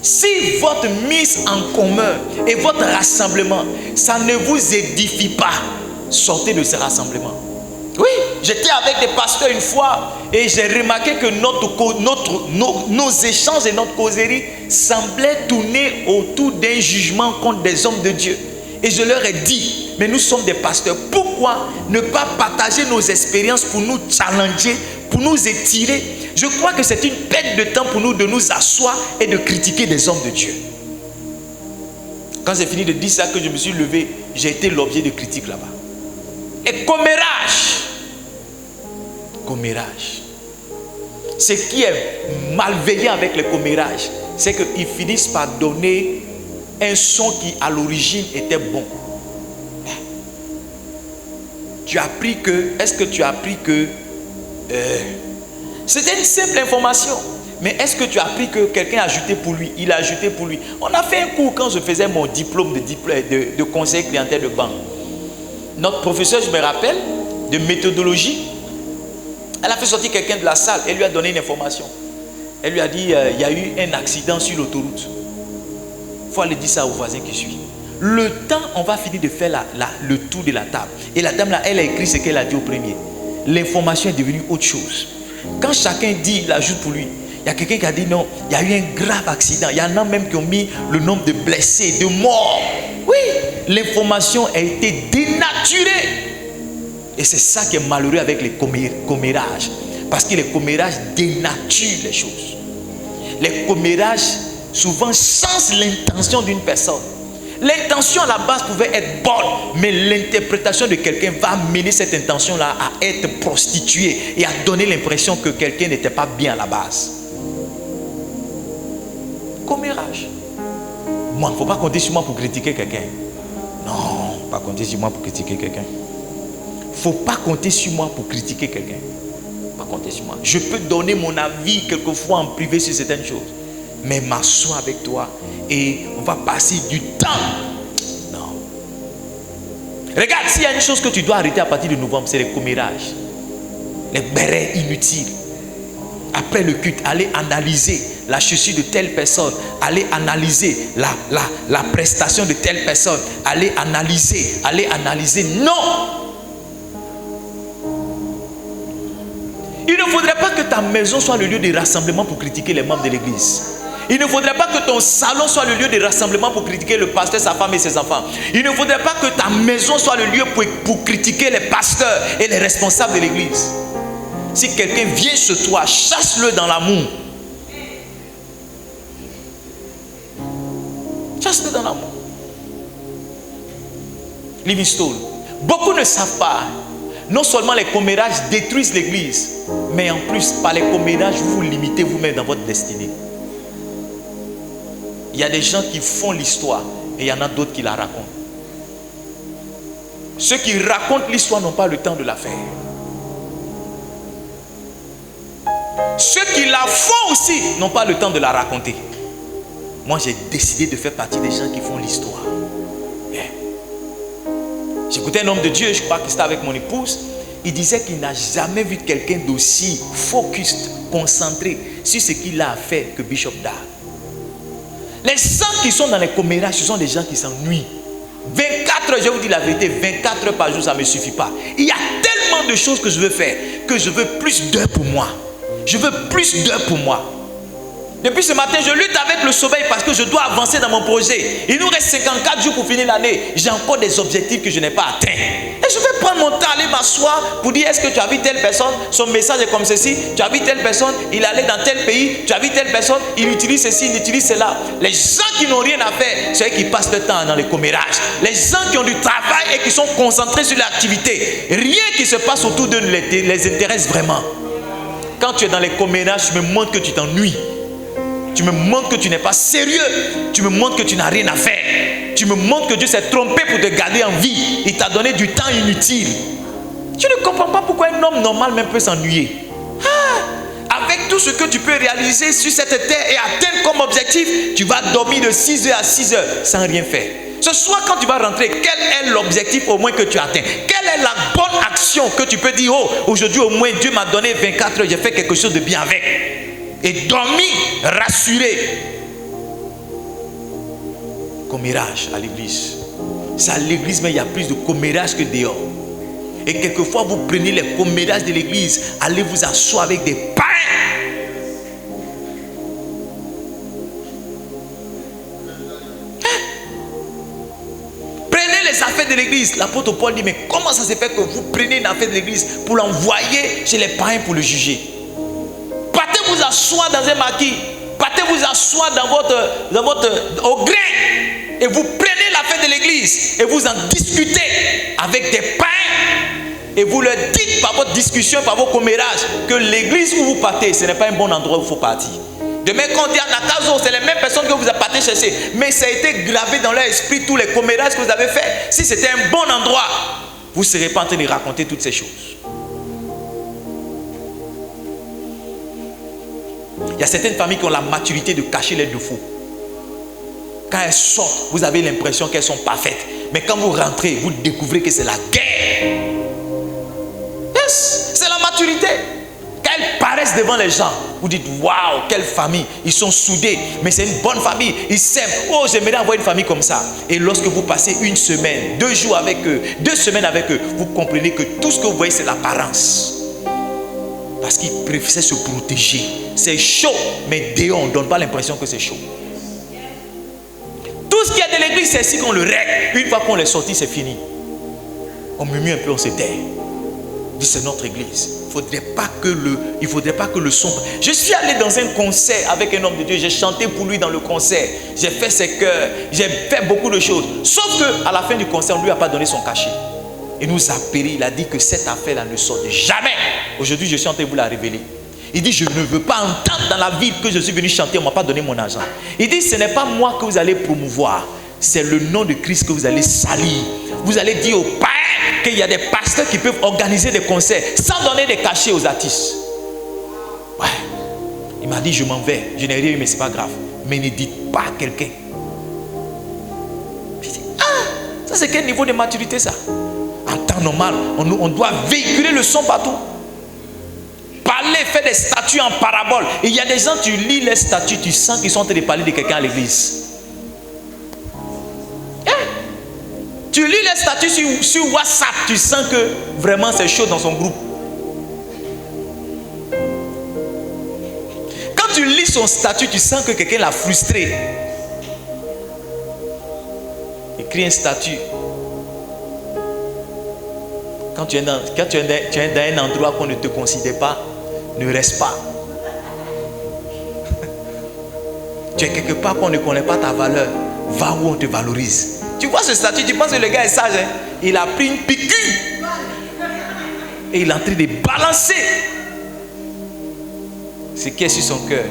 Si votre mise en commun et votre rassemblement, ça ne vous édifie pas, sortez de ces rassemblements. Oui, j'étais avec des pasteurs une fois et j'ai remarqué que nos échanges et notre causerie semblaient tourner autour d'un jugement contre des hommes de Dieu. Et je leur ai dit, mais nous sommes des pasteurs, pourquoi ne pas partager nos expériences pour nous challenger, pour nous étirer? Je crois que c'est une perte de temps pour nous de nous asseoir et de critiquer des hommes de Dieu. Quand j'ai fini de dire ça, que je me suis levé, j'ai été l'objet de critiques là-bas. Et commérage. Ce qui est malveillant avec les commérages, c'est qu'ils finissent par donner un son qui à l'origine était bon. Tu as appris que, est-ce que tu as appris que c'était une simple information, mais est-ce que tu as appris que quelqu'un a ajouté pour lui? Il a ajouté pour lui. On a fait un cours quand je faisais mon diplôme de conseiller clientèle de banque. Notre professeur, je me rappelle, de méthodologie, elle a fait sortir quelqu'un de la salle. Elle lui a donné une information. Elle lui a dit, il y a eu un accident sur l'autoroute. Il faut aller dire ça au voisin qui suit. Le temps, on va finir de faire le tour de la table. Et la dame là, elle a écrit ce qu'elle a dit au premier. L'information est devenue autre chose. Quand chacun dit, il ajoute pour lui. Il y a quelqu'un qui a dit non, il y a eu un grave accident. Il y en a même qui ont mis le nombre de blessés, de morts. Oui, l'information a été dénaturée. Et c'est ça qui est malheureux avec les commérages. Parce que les commérages dénaturent les choses. Les commérages souvent changent l'intention d'une personne. L'intention à la base pouvait être bonne, mais l'interprétation de quelqu'un va mener cette intention-là à être prostituée et à donner l'impression que quelqu'un n'était pas bien à la base. Commérage. Moi, il ne faut pas compter sur moi pour critiquer quelqu'un. Non, pas compter sur moi pour critiquer quelqu'un. Il ne faut pas compter sur moi pour critiquer quelqu'un. Pas compter sur moi. Je peux donner mon avis quelquefois en privé sur certaines choses. Mais m'asseoir avec toi et on va passer du temps. Non. Regarde, s'il y a une chose que tu dois arrêter à partir de novembre, c'est les commérages. Les bérets inutiles. Après le culte, aller analyser la chaussure de telle personne, aller analyser la prestation de telle personne, aller analyser. Non! Il ne faudrait pas que ta maison soit le lieu de rassemblement pour critiquer les membres de l'église. Il ne faudrait pas que ton salon soit le lieu de rassemblement pour critiquer le pasteur, sa femme et ses enfants. Il ne faudrait pas que ta maison soit le lieu pour critiquer les pasteurs et les responsables de l'église. Si quelqu'un vient chez toi, chasse-le dans l'amour. Chasse-le dans l'amour. Livingstone. Beaucoup ne savent pas. Non seulement les commérages détruisent l'église, mais en plus, par les commérages, vous vous limitez vous-même dans votre destinée. Il y a des gens qui font l'histoire et il y en a d'autres qui la racontent. Ceux qui racontent l'histoire n'ont pas le temps de la faire. Ceux qui la font aussi n'ont pas le temps de la raconter. Moi, j'ai décidé de faire partie des gens qui font l'histoire. J'écoutais un homme de Dieu, je crois que c'était avec mon épouse. Il disait qu'il n'a jamais vu quelqu'un d'aussi focus, concentré sur ce qu'il a à faire que Bishop Dag. Les gens qui sont dans les commérages, ce sont des gens qui s'ennuient. 24 heures, je vous dis la vérité, 24 heures par jour, ça ne me suffit pas. Il y a tellement de choses que je veux faire que je veux plus d'heures pour moi. Je veux plus d'heures pour moi. Depuis ce matin, je lutte avec le sommeil parce que je dois avancer dans mon projet. Il nous reste 54 jours pour finir l'année. J'ai encore des objectifs que je n'ai pas atteints. Et je vais prendre mon temps, aller m'asseoir pour dire, est-ce que tu as vu telle personne? Son message est comme ceci. Tu as vu telle personne? Il allait dans tel pays. Tu as vu telle personne? Il utilise ceci, il utilise cela. Les gens qui n'ont rien à faire, c'est eux qui passent le temps dans les commérages. Les gens qui ont du travail et qui sont concentrés sur l'activité. Rien qui se passe autour d'eux ne les intéresse vraiment. Quand tu es dans les commérages, tu me montres que tu t'ennuies. Tu me montres que tu n'es pas sérieux. Tu me montres que tu n'as rien à faire. Tu me montres que Dieu s'est trompé pour te garder en vie. Il t'a donné du temps inutile. Tu ne comprends pas pourquoi un homme normal même peut s'ennuyer. Avec tout ce que tu peux réaliser sur cette terre et atteindre comme objectif, tu vas dormir de 6 heures à 6 heures sans rien faire. Ce soir, quand tu vas rentrer, quel est l'objectif au moins que tu atteins? Quelle est la bonne action que tu peux dire, oh, aujourd'hui au moins Dieu m'a donné 24 heures, j'ai fait quelque chose de bien avec. Et dormir, rassuré. Commérage à l'église. C'est à l'église, mais il y a plus de commérage que dehors. Et quelquefois, vous prenez les commérages de l'église, allez vous asseoir avec des païens. Prenez les affaires de l'église. L'apôtre Paul dit, mais comment ça se fait que vous prenez une affaire de l'église pour l'envoyer chez les païens pour le juger? Partez vous asseoir dans un maquis. Partez vous asseoir au gré. Et vous prenez l'affaire de l'église et vous en discutez avec des païens. Et vous leur dites par votre discussion, par vos commérages, que l'église où vous partez, ce n'est pas un bon endroit où il faut partir. Demain, quand on dit à Nakazo, c'est les mêmes personnes que vous avez partez chercher. Mais ça a été gravé dans leur esprit, tous les commérages que vous avez faits. Si c'était un bon endroit, vous ne serez pas en train de raconter toutes ces choses. Il y a certaines familles qui ont la maturité de cacher leurs défauts. Quand elles sortent, vous avez l'impression qu'elles sont parfaites. Mais quand vous rentrez, vous découvrez que c'est la guerre. Yes, c'est la maturité. Quand elles paraissent devant les gens, vous dites, waouh, quelle famille. Ils sont soudés, mais c'est une bonne famille. Ils s'aiment. Oh, j'aimerais avoir une famille comme ça. Et lorsque vous passez une semaine, 2 jours avec eux, 2 semaines avec eux, vous comprenez que tout ce que vous voyez, c'est l'apparence. Parce qu'ils préfèrent se protéger. C'est chaud, mais dehors, on ne donne pas l'impression que c'est chaud. Tout ce qu'il y a de l'église, c'est ici qu'on le règle. Une fois qu'on est sorti, c'est fini. On murmure un peu, on se tait. Dit, c'est notre église. Il ne faudrait pas que le son. Je suis allé dans un concert avec un homme de Dieu. J'ai chanté pour lui dans le concert. J'ai fait ses chœurs. J'ai fait beaucoup de choses. Sauf qu'à la fin du concert, on ne lui a pas donné son cachet. Il nous a appelé. Il a dit que cette affaire-là ne sort jamais. Aujourd'hui, je suis en train de vous la révéler. Il dit, je ne veux pas entendre dans la ville que je suis venu chanter, on ne m'a pas donné mon argent. Il dit, ce n'est pas moi que vous allez promouvoir, c'est le nom de Christ que vous allez salir. Vous allez dire aux païens qu'il y a des pasteurs qui peuvent organiser des concerts sans donner des cachets aux artistes. Ouais. Il m'a dit, je m'en vais, je n'ai rien eu, mais ce n'est pas grave. Mais ne dites pas à quelqu'un. Je dis, ça c'est quel niveau de maturité ça? En temps normal, on doit véhiculer le son partout. Parler, faire des statuts en parabole. Et il y a des gens, tu lis les statuts, tu sens qu'ils sont en train de parler de quelqu'un à l'église. Tu lis les statuts sur WhatsApp, tu sens que vraiment c'est chaud dans son groupe. Quand tu lis son statut, tu sens que quelqu'un l'a frustré. Écris un statut. Quand tu es dans un endroit qu'on ne te considère pas, ne reste pas. Tu es quelque part qu'on ne connaît pas ta valeur. Va où on te valorise. Tu vois ce statut, tu penses que le gars est sage, hein? Il a pris une piqûre. Et il est en train de balancer ce qui est sur son cœur.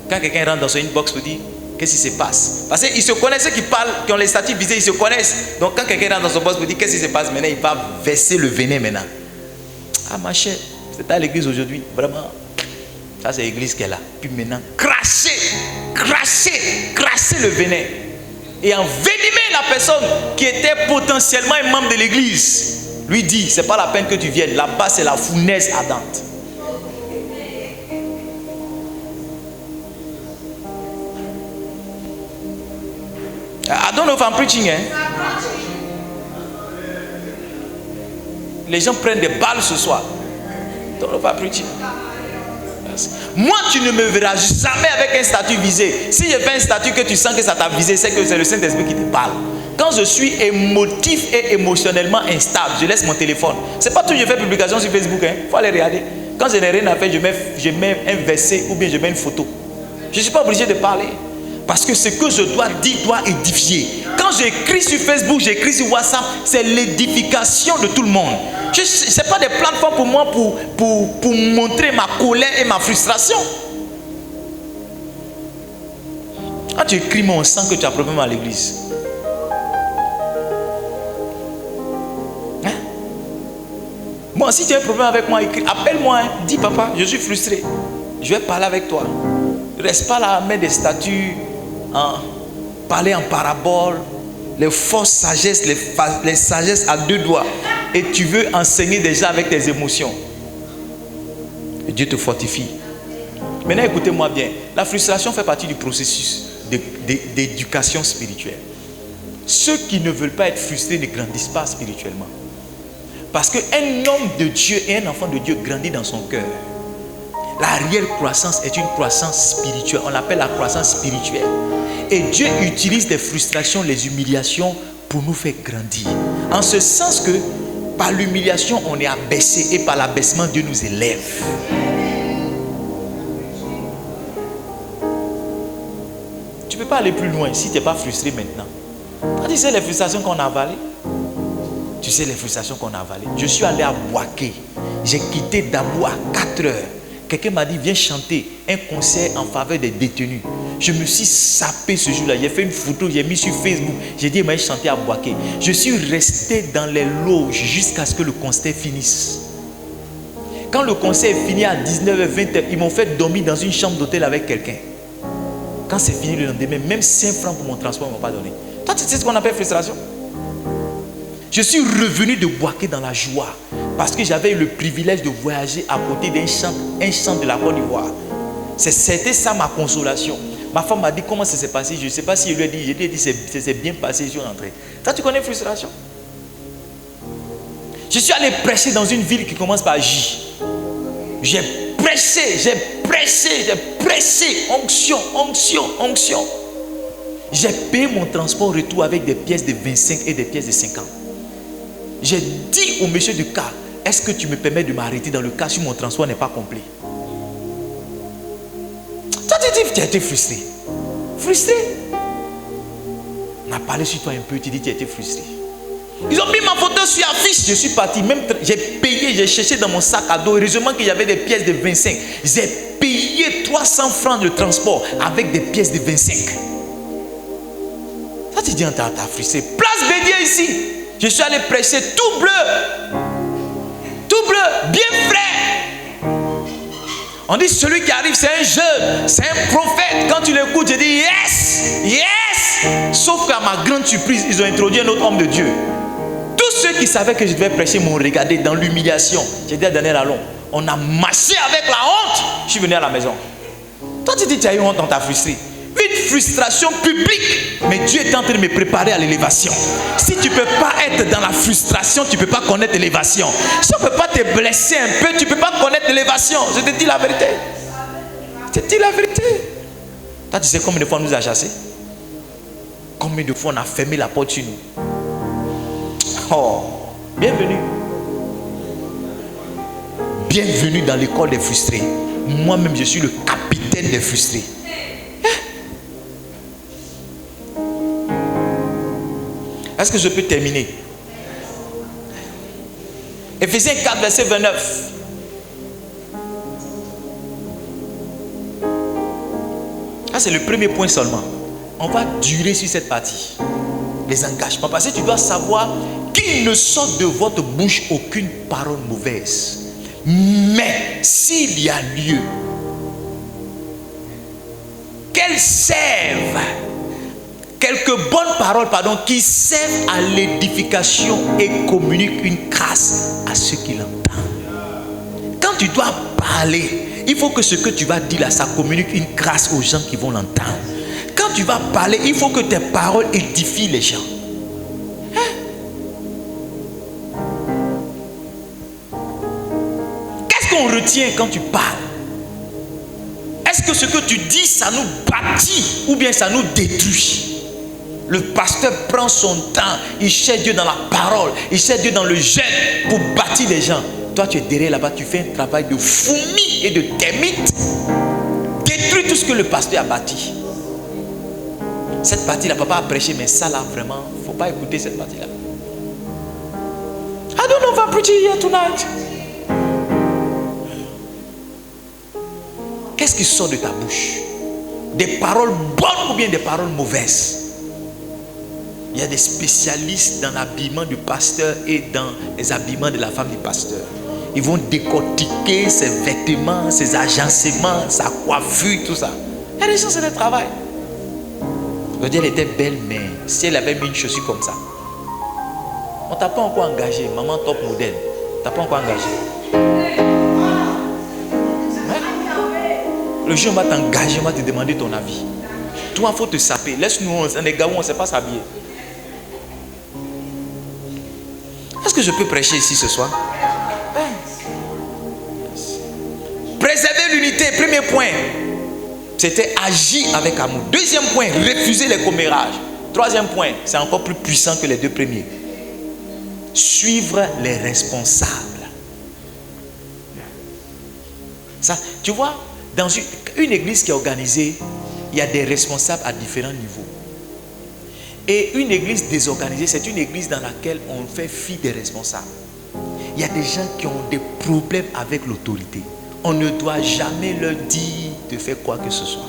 Quand quelqu'un rentre dans son inbox, vous dit, qu'est-ce qui se passe? Parce qu'ils se connaissent, ceux qui parlent, qui ont les statuts visés, ils se connaissent. Donc quand quelqu'un rentre dans son box, vous dit, qu'est-ce qui se passe maintenant? Il va verser le venin maintenant. Ah ma chère, c'est à l'église aujourd'hui, vraiment. Ça c'est l'église qu'elle a. Puis maintenant, cracher le venin. Et envenimer la personne qui était potentiellement un membre de l'église. Lui dit, c'est pas la peine que tu viennes. Là-bas c'est la fournaise ardente. I don't know if I'm preaching, hein? Les gens prennent des balles ce soir. I don't know if I'm preaching. Yes. Moi, tu ne me verras jamais avec un statut visé. Si je fais un statut que tu sens que ça t'a visé, c'est que c'est le Saint-Esprit qui te parle. Quand je suis émotif et émotionnellement instable, je laisse mon téléphone. C'est pas tout, je fais publication sur Facebook, hein? Faut aller regarder. Quand je n'ai rien à faire, je mets un verset ou bien je mets une photo. Je ne suis pas obligé de parler. Parce que ce que je dois dire doit édifier. Quand j'écris sur Facebook, j'écris sur WhatsApp, c'est l'édification de tout le monde. Ce n'est pas des plateformes pour moi pour montrer ma colère et ma frustration. Quand tu écris, mais on sent que tu as un problème à l'église. Hein? Bon, si tu as un problème avec moi, appelle-moi. Hein. Dis, papa, je suis frustré. Je vais parler avec toi. Ne reste pas là à mettre des statuts. Parler en parabole, les fausses sagesses, les sagesses à 2 doigts, et tu veux enseigner déjà avec tes émotions. Et Dieu te fortifie. Maintenant, écoutez-moi bien. La frustration fait partie du processus d'éducation spirituelle. Ceux qui ne veulent pas être frustrés ne grandissent pas spirituellement. Parce qu'un homme de Dieu et un enfant de Dieu grandit dans son cœur. La réelle croissance est une croissance spirituelle. On l'appelle la croissance spirituelle. Et Dieu utilise les frustrations, les humiliations pour nous faire grandir. En ce sens que par l'humiliation, on est abaissé et par l'abaissement, Dieu nous élève. Tu ne peux pas aller plus loin si tu n'es pas frustré maintenant. Tu sais les frustrations qu'on a avalées. Tu sais les frustrations qu'on a avalées. Je suis allé à Boaké. J'ai quitté Dabou à 4 heures. Quelqu'un m'a dit, viens chanter un concert en faveur des détenus. Je me suis sapé ce jour-là. J'ai fait une photo, j'ai mis sur Facebook. J'ai dit, mais chanter à Boaké. Je suis resté dans les loges jusqu'à ce que le concert finisse. Quand le concert est fini à 19h, 20h, ils m'ont fait dormir dans une chambre d'hôtel avec quelqu'un. Quand c'est fini le lendemain, même 5 francs pour mon transport, ils ne m'ont pas donné. Toi, tu sais ce qu'on appelle frustration? Je suis revenu de Boaké dans la joie. Parce que j'avais eu le privilège de voyager à côté d'un champ de la Côte d'Ivoire. C'était ça ma consolation. Ma femme m'a dit comment ça s'est passé. Je ne sais pas si je lui ai dit. Je lui ai dit c'est bien passé, je suis rentré. Toi, tu connais frustration? Je suis allé prêcher dans une ville qui commence par J. J'ai prêché. Onction. J'ai payé mon transport retour avec des pièces de 25 et des pièces de 50. J'ai dit au monsieur du car, est-ce que tu me permets de m'arrêter dans le cas si mon transport n'est pas complet? Toi, tu as été frustré. Frustré? On a parlé sur toi un peu, tu dis que tu as été frustré. Ils ont mis ma photo sur l'affiche. Je suis parti, même j'ai payé, j'ai cherché dans mon sac à dos. Heureusement qu'il y avait des pièces de 25. J'ai payé 300 francs de transport avec des pièces de 25. Ça, tu dis, t'as frustré. Place Bédier ici. Je suis allé prêcher tout bleu, bien frais. On dit celui qui arrive c'est un jeune, c'est un prophète. Quand tu l'écoutes, je dis yes. Sauf qu'à ma grande surprise, ils ont introduit un autre homme de Dieu. Tous ceux qui savaient que je devais prêcher m'ont regardé dans l'humiliation. J'ai dit à Daniel Allon, on a marché avec la honte. Je suis venu à la maison. Toi tu dis tu as eu honte, on t'a frustré. Une frustration publique. Mais Dieu est en train de me préparer à l'élévation. Si tu ne peux pas être dans la frustration, tu ne peux pas connaître l'élévation. Si on ne peut pas te blesser un peu, tu ne peux pas connaître l'élévation. Je te dis la vérité. Je te dis la vérité. Toi, tu sais combien de fois on nous a chassés? Combien de fois on a fermé la porte sur nous? Oh, bienvenue. Bienvenue dans l'école des frustrés. Moi-même, je suis le capitaine des frustrés. Est-ce que je peux terminer? Éphésiens 4, verset 29. Ça, c'est le premier point seulement. On va durer sur cette partie. Les engagements. Parce que tu dois savoir qu'il ne sort de votre bouche aucune parole mauvaise. Mais s'il y a lieu, qu'elle serve. Quelques bonnes paroles, qui servent à l'édification et communiquent une grâce à ceux qui l'entendent. Quand tu dois parler, il faut que ce que tu vas dire là, ça communique une grâce aux gens qui vont l'entendre. Quand tu vas parler, il faut que tes paroles édifient les gens. Qu'est-ce qu'on retient quand tu parles? Est-ce que ce que tu dis, ça nous bâtit ou bien ça nous détruit? Le pasteur prend son temps, il cherche Dieu dans la parole, il cherche Dieu dans le jeûne pour bâtir les gens. Toi, tu es derrière là-bas, tu fais un travail de fourmis et de termites. Détruis tout ce que le pasteur a bâti. Cette partie-là, papa a prêché, mais ça là, vraiment, il ne faut pas écouter cette partie-là. I don't know if I'm preaching here tonight. Qu'est-ce qui sort de ta bouche? Des paroles bonnes ou bien des paroles mauvaises? Il y a des spécialistes dans l'habillement du pasteur et dans les habillements de la femme du pasteur. Ils vont décortiquer ses vêtements, ses agencements, sa coiffure, tout ça. Il y a des gens, c'est le travail. Je dis, elle était belle, mais si elle avait mis une chaussure comme ça, on ne t'a pas encore engagé. Maman top modèle. On ne t'a pas encore engagé. Le jour où on va t'engager, on va te demander ton avis. Toi, il faut te saper. Laisse-nous, on est gars où on ne sait pas s'habiller. Est-ce que je peux prêcher ici ce soir? Préserver l'unité, premier point. C'était agir avec amour. Deuxième point, refuser les commérages. Troisième point, c'est encore plus puissant que les deux premiers. Suivre les responsables. Ça, tu vois, dans une église qui est organisée, il y a des responsables à différents niveaux. Et une église désorganisée, c'est une église dans laquelle on fait fi des responsables. Il y a des gens qui ont des problèmes avec l'autorité. On ne doit jamais leur dire de faire quoi que ce soit.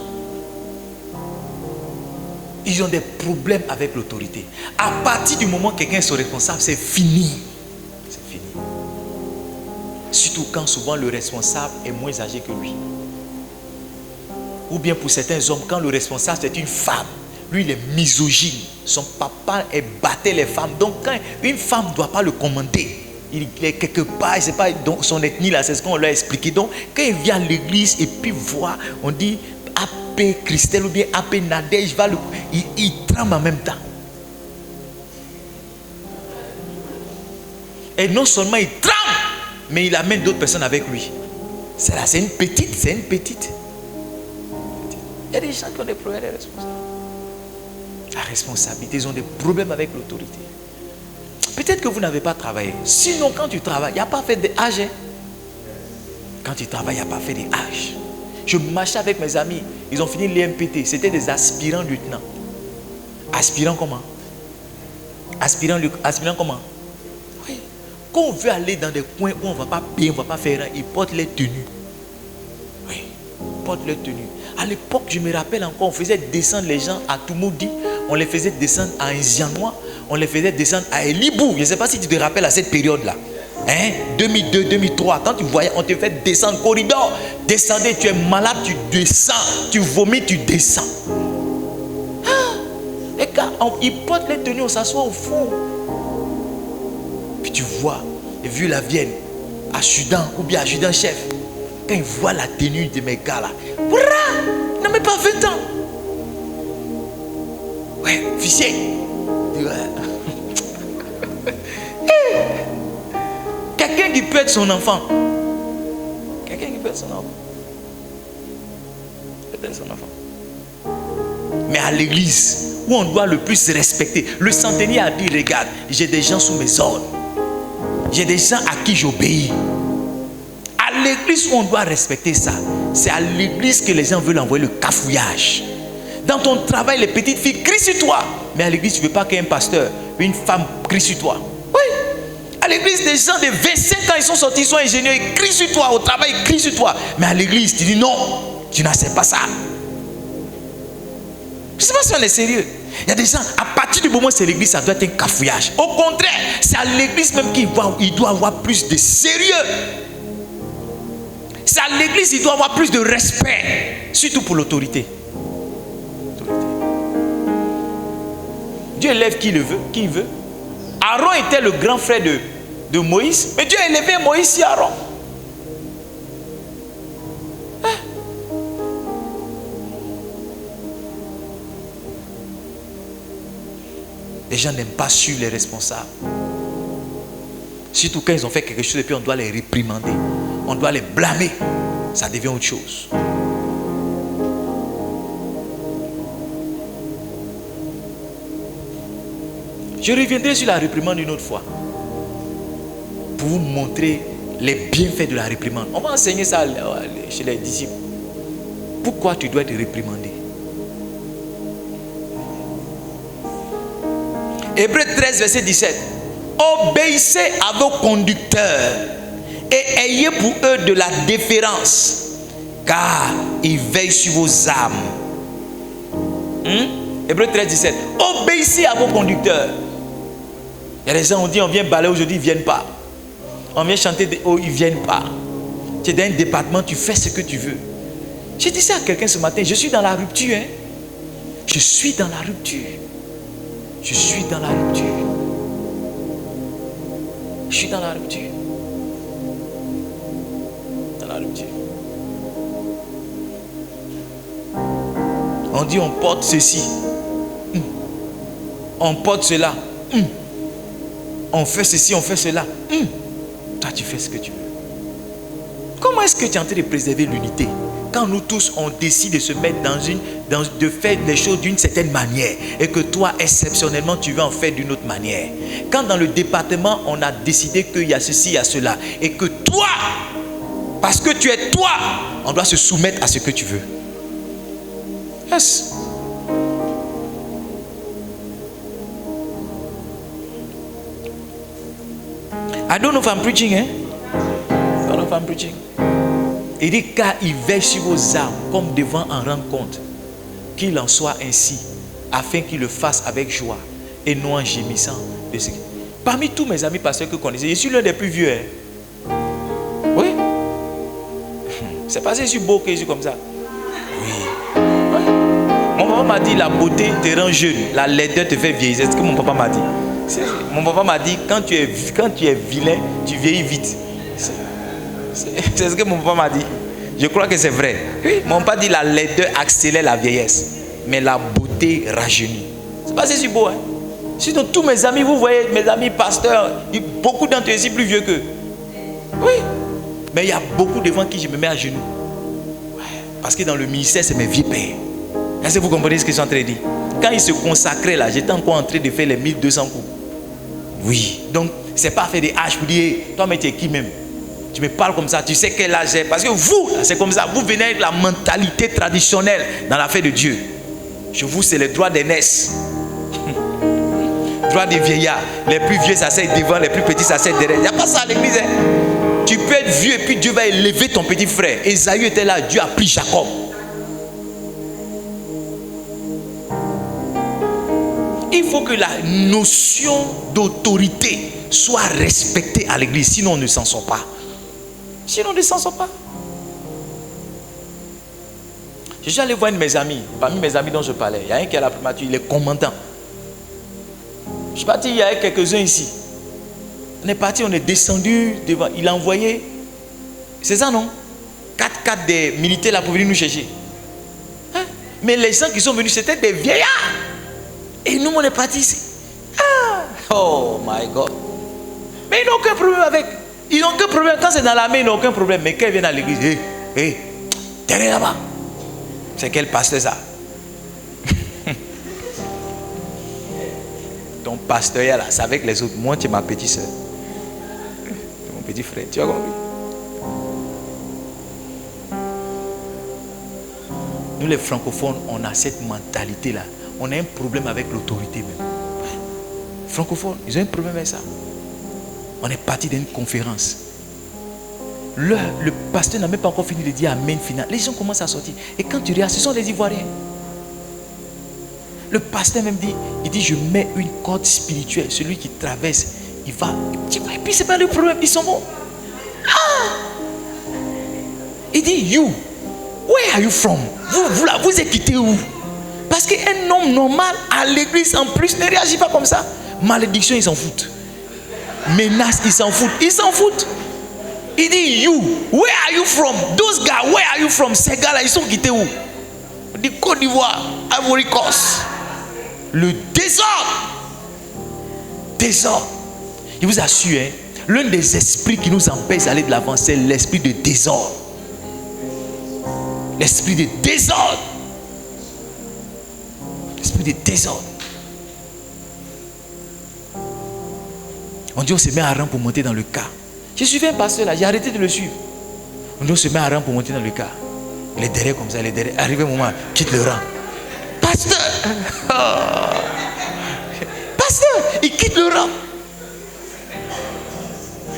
Ils ont des problèmes avec l'autorité. À partir du moment où quelqu'un est son responsable, c'est fini. C'est fini. Surtout quand souvent le responsable est moins âgé que lui. Ou bien pour certains hommes, quand le responsable c'est une femme, lui il est misogyne. Son papa battait les femmes. Donc quand une femme ne doit pas le commander, il est quelque part, c'est pas son ethnie là, c'est ce qu'on leur a expliqué. Donc quand il vient à l'église et puis voit, on dit AP Christelle ou bien AP Nadège, il tremble en même temps. Et non seulement il tremble, mais il amène d'autres personnes avec lui. C'est une petite. Il y a des gens qui ont des problèmes avec les responsables. La responsabilité, ils ont des problèmes avec l'autorité. Peut-être que vous n'avez pas travaillé. Sinon, quand tu travailles, il n'y a pas fait des âges. Quand tu travailles, il n'y a pas fait des âges. Je marchais avec mes amis. Ils ont fini l'IMPT. C'était des aspirants lieutenants. Aspirants comment? Aspirants comment? Oui. Quand on veut aller dans des coins où on ne va pas payer, on ne va pas faire rien, ils portent les tenues. Oui, ils portent les tenues. À l'époque, je me rappelle encore, on faisait descendre les gens à Toumoudi, on les faisait descendre à Nzianois, on les faisait descendre à Elibou. Je ne sais pas si tu te rappelles à cette période-là. 2002, 2003, quand tu voyais, on te fait descendre corridor. Descendez, tu es malade, tu descends. Tu vomis, tu descends. Et quand ils portent les tenues, on s'assoit au fond. Puis tu vois, et vu la Vienne, adjudant ou bien adjudant-chef, quand ils voient la tenue de mes gars là, ils n'ont même pas 20 ans. Ouais, officier. Quelqu'un qui peut être son enfant. Quelqu'un qui peut être son enfant. Peut-être son enfant. Mais à l'église, où on doit le plus respecter, le centenier a dit, regarde, j'ai des gens sous mes ordres. J'ai des gens à qui j'obéis. À l'église où on doit respecter ça, c'est à l'église que les gens veulent envoyer le cafouillage. Dans ton travail, les petites filles crient sur toi. Mais à l'église, tu ne veux pas qu'un pasteur, une femme crie sur toi. Oui. À l'église, des gens de 25 ans, ils sont sortis, ils sont ingénieurs, ils crient sur toi. Au travail, ils crient sur toi. Mais à l'église, tu dis non, tu n'acceptes pas ça. Je ne sais pas si on est sérieux. Il y a des gens, à partir du moment où c'est l'église, ça doit être un cafouillage. Au contraire, c'est à l'église même qu'il doit avoir plus de sérieux. C'est à l'église qu'il doit avoir plus de respect, surtout pour l'autorité. Dieu élève qui le veut, qui il veut. Aaron était le grand frère de Moïse, mais Dieu a élevé Moïse et Aaron. Les gens n'aiment pas suivre les responsables. Surtout quand ils ont fait quelque chose et puis on doit les réprimander. On doit les blâmer. Ça devient autre chose. Je reviendrai sur la réprimande une autre fois. Pour vous montrer les bienfaits de la réprimande. On va enseigner ça chez les disciples. Pourquoi tu dois être réprimandé? Hébreux 13, verset 17. Obéissez à vos conducteurs et ayez pour eux de la déférence, car ils veillent sur vos âmes. Hébreux 13, 17. Obéissez à vos conducteurs. Il y a des gens, on dit on vient balayer aujourd'hui, ils ne viennent pas. On vient chanter des hauts, ils ne viennent pas. Tu es dans un département, tu fais ce que tu veux. J'ai dit ça à quelqu'un ce matin, je suis dans la rupture. Je suis dans la rupture. Je suis dans la rupture. Je suis dans la rupture. Dans la rupture. On dit on porte ceci. On porte cela. on fait ceci, on fait cela. Toi, tu fais ce que tu veux. Comment est-ce que tu es en train de préserver l'unité quand nous tous, on décide de se mettre de faire les choses d'une certaine manière et que toi, exceptionnellement, tu veux en faire d'une autre manière. Quand dans le département, on a décidé qu'il y a ceci, il y a cela et que toi, parce que tu es toi, on doit se soumettre à ce que tu veux. Yes. I don't know if I'm preaching, I don't know if I'm preaching. Il dit car il veille sur vos âmes comme devant en rendre compte. Qu'il en soit ainsi, afin qu'il le fasse avec joie et non en gémissant. Parmi tous mes amis pasteurs que vous connaissez, je suis l'un des plus vieux. Oui. C'est passé sur beau que je suis comme ça. Oui. Ouais. Mon papa m'a dit la beauté te rend jeune, la laideur te fait vieillir. C'est ce que mon papa m'a dit. Mon papa m'a dit quand tu es vilain, tu vieillis vite. C'est ce que mon papa m'a dit. Je crois que c'est vrai. Oui, mon papa dit la laideur accélère la vieillesse, mais la beauté rajeunit. C'est pas si beau, hein? Sinon, tous mes amis, vous voyez, mes amis pasteurs, beaucoup d'entre eux sont plus vieux qu'eux. Oui, mais il y a beaucoup devant qui je me mets à genoux. Ouais, parce que dans le ministère, c'est mes vieux pères. Est-ce que vous comprenez ce que je suis en train de dire? Quand ils se consacraient là, j'étais encore en train de faire les 1200 coups. Oui, donc c'est pas faire des haches pour dire, hey, toi, mais tu es qui même? Tu me parles comme ça, tu sais quel âge j'ai. Parce que vous, c'est comme ça, vous venez avec la mentalité traditionnelle dans l'affaire de Dieu. Chez vous, c'est le droit d'aînesse. Droit des vieillards. Les plus vieux s'asseyent devant, les plus petits s'asseyent derrière. Il n'y a pas ça à l'église. Hein? Tu peux être vieux et puis Dieu va élever ton petit frère. Esaü était là, Dieu a pris Jacob. Il faut que la notion d'autorité soit respectée à l'église, sinon on ne s'en sort pas. Sinon on ne s'en sort pas. Je suis allé voir un de mes amis, parmi mes amis dont je parlais. Il y a un qui est à la primature, il est commandant. Je suis parti, il y avait quelques-uns ici. On est parti, on est descendu devant. Il a envoyé, c'est ça non? 4 des militaires là pour venir nous chercher. Hein? Mais les gens qui sont venus, c'était des vieillards. Et nous, on est partis ici. Ah! Oh my God. Mais ils n'ont aucun problème avec. Ils n'ont aucun problème. Quand c'est dans la main, ils n'ont aucun problème. Mais quand ils viennent à l'église, hé, derrière là-bas. C'est quel pasteur ça? Ton pasteur là, c'est avec les autres. Moi, tu es ma petite soeur. Mon petit frère, tu as compris? Nous, les francophones, on a cette mentalité-là. On a un problème avec l'autorité même. Francophones, ils ont un problème avec ça. On est parti d'une conférence. Le pasteur n'a même pas encore fini de dire Amen final. Les gens commencent à sortir. Et quand tu regardes, ce sont les Ivoiriens. Le pasteur même dit, il dit, je mets une corde spirituelle. Celui qui traverse, il va. Et puis c'est pas le problème, ils sont bons. Ah! Il dit, you, where are you from? Vous êtes quitté où? Parce qu'un homme normal à l'église en plus ne réagit pas comme ça. Malédiction, ils s'en foutent. Menace, ils s'en foutent. Ils s'en foutent. Il dit, you, where are you from? Those guys, where are you from? Ces gars-là, ils sont quittés où? Du Côte d'Ivoire, Ivory Coast. Le désordre. Désordre. Il vous assure, hein, l'un des esprits qui nous empêche d'aller de l'avant, c'est l'esprit de désordre. L'esprit de désordre. L'esprit de désordre. On dit on se met à rang pour monter dans le car. J'ai suivi un pasteur là, j'ai arrêté de le suivre. On dit on se met à rang pour monter dans le car. Il est derrière comme ça, il est derrière. Arrivé un moment, quitte le rang. Pasteur! Oh. Pasteur, il quitte le rang.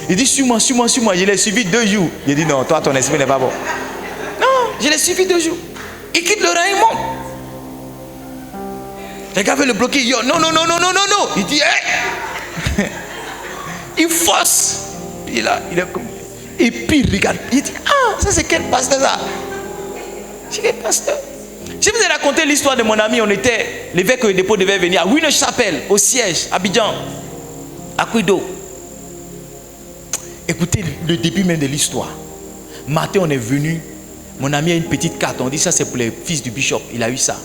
Il dit suis-moi. Je l'ai suivi 2 jours. Il dit non, toi ton esprit n'est pas bon. Non, je l'ai suivi 2 jours. Il quitte le rang, il monte. Les gars veulent le bloquer. Yo, non. Il dit hey! Il force. Il est comme. Et puis il regarde. Il dit ah, ça c'est quel pasteur ça? C'est quel pasteur? Je vous ai raconté l'histoire de mon ami. On était, l'évêque de dépôt devait venir à Winner-Chapelle, au siège, à Abidjan, à Kouido. Écoutez le début même de l'histoire. Matin, on est venu. Mon ami a une petite carte. On dit ça, c'est pour les fils du bishop. Il a eu ça.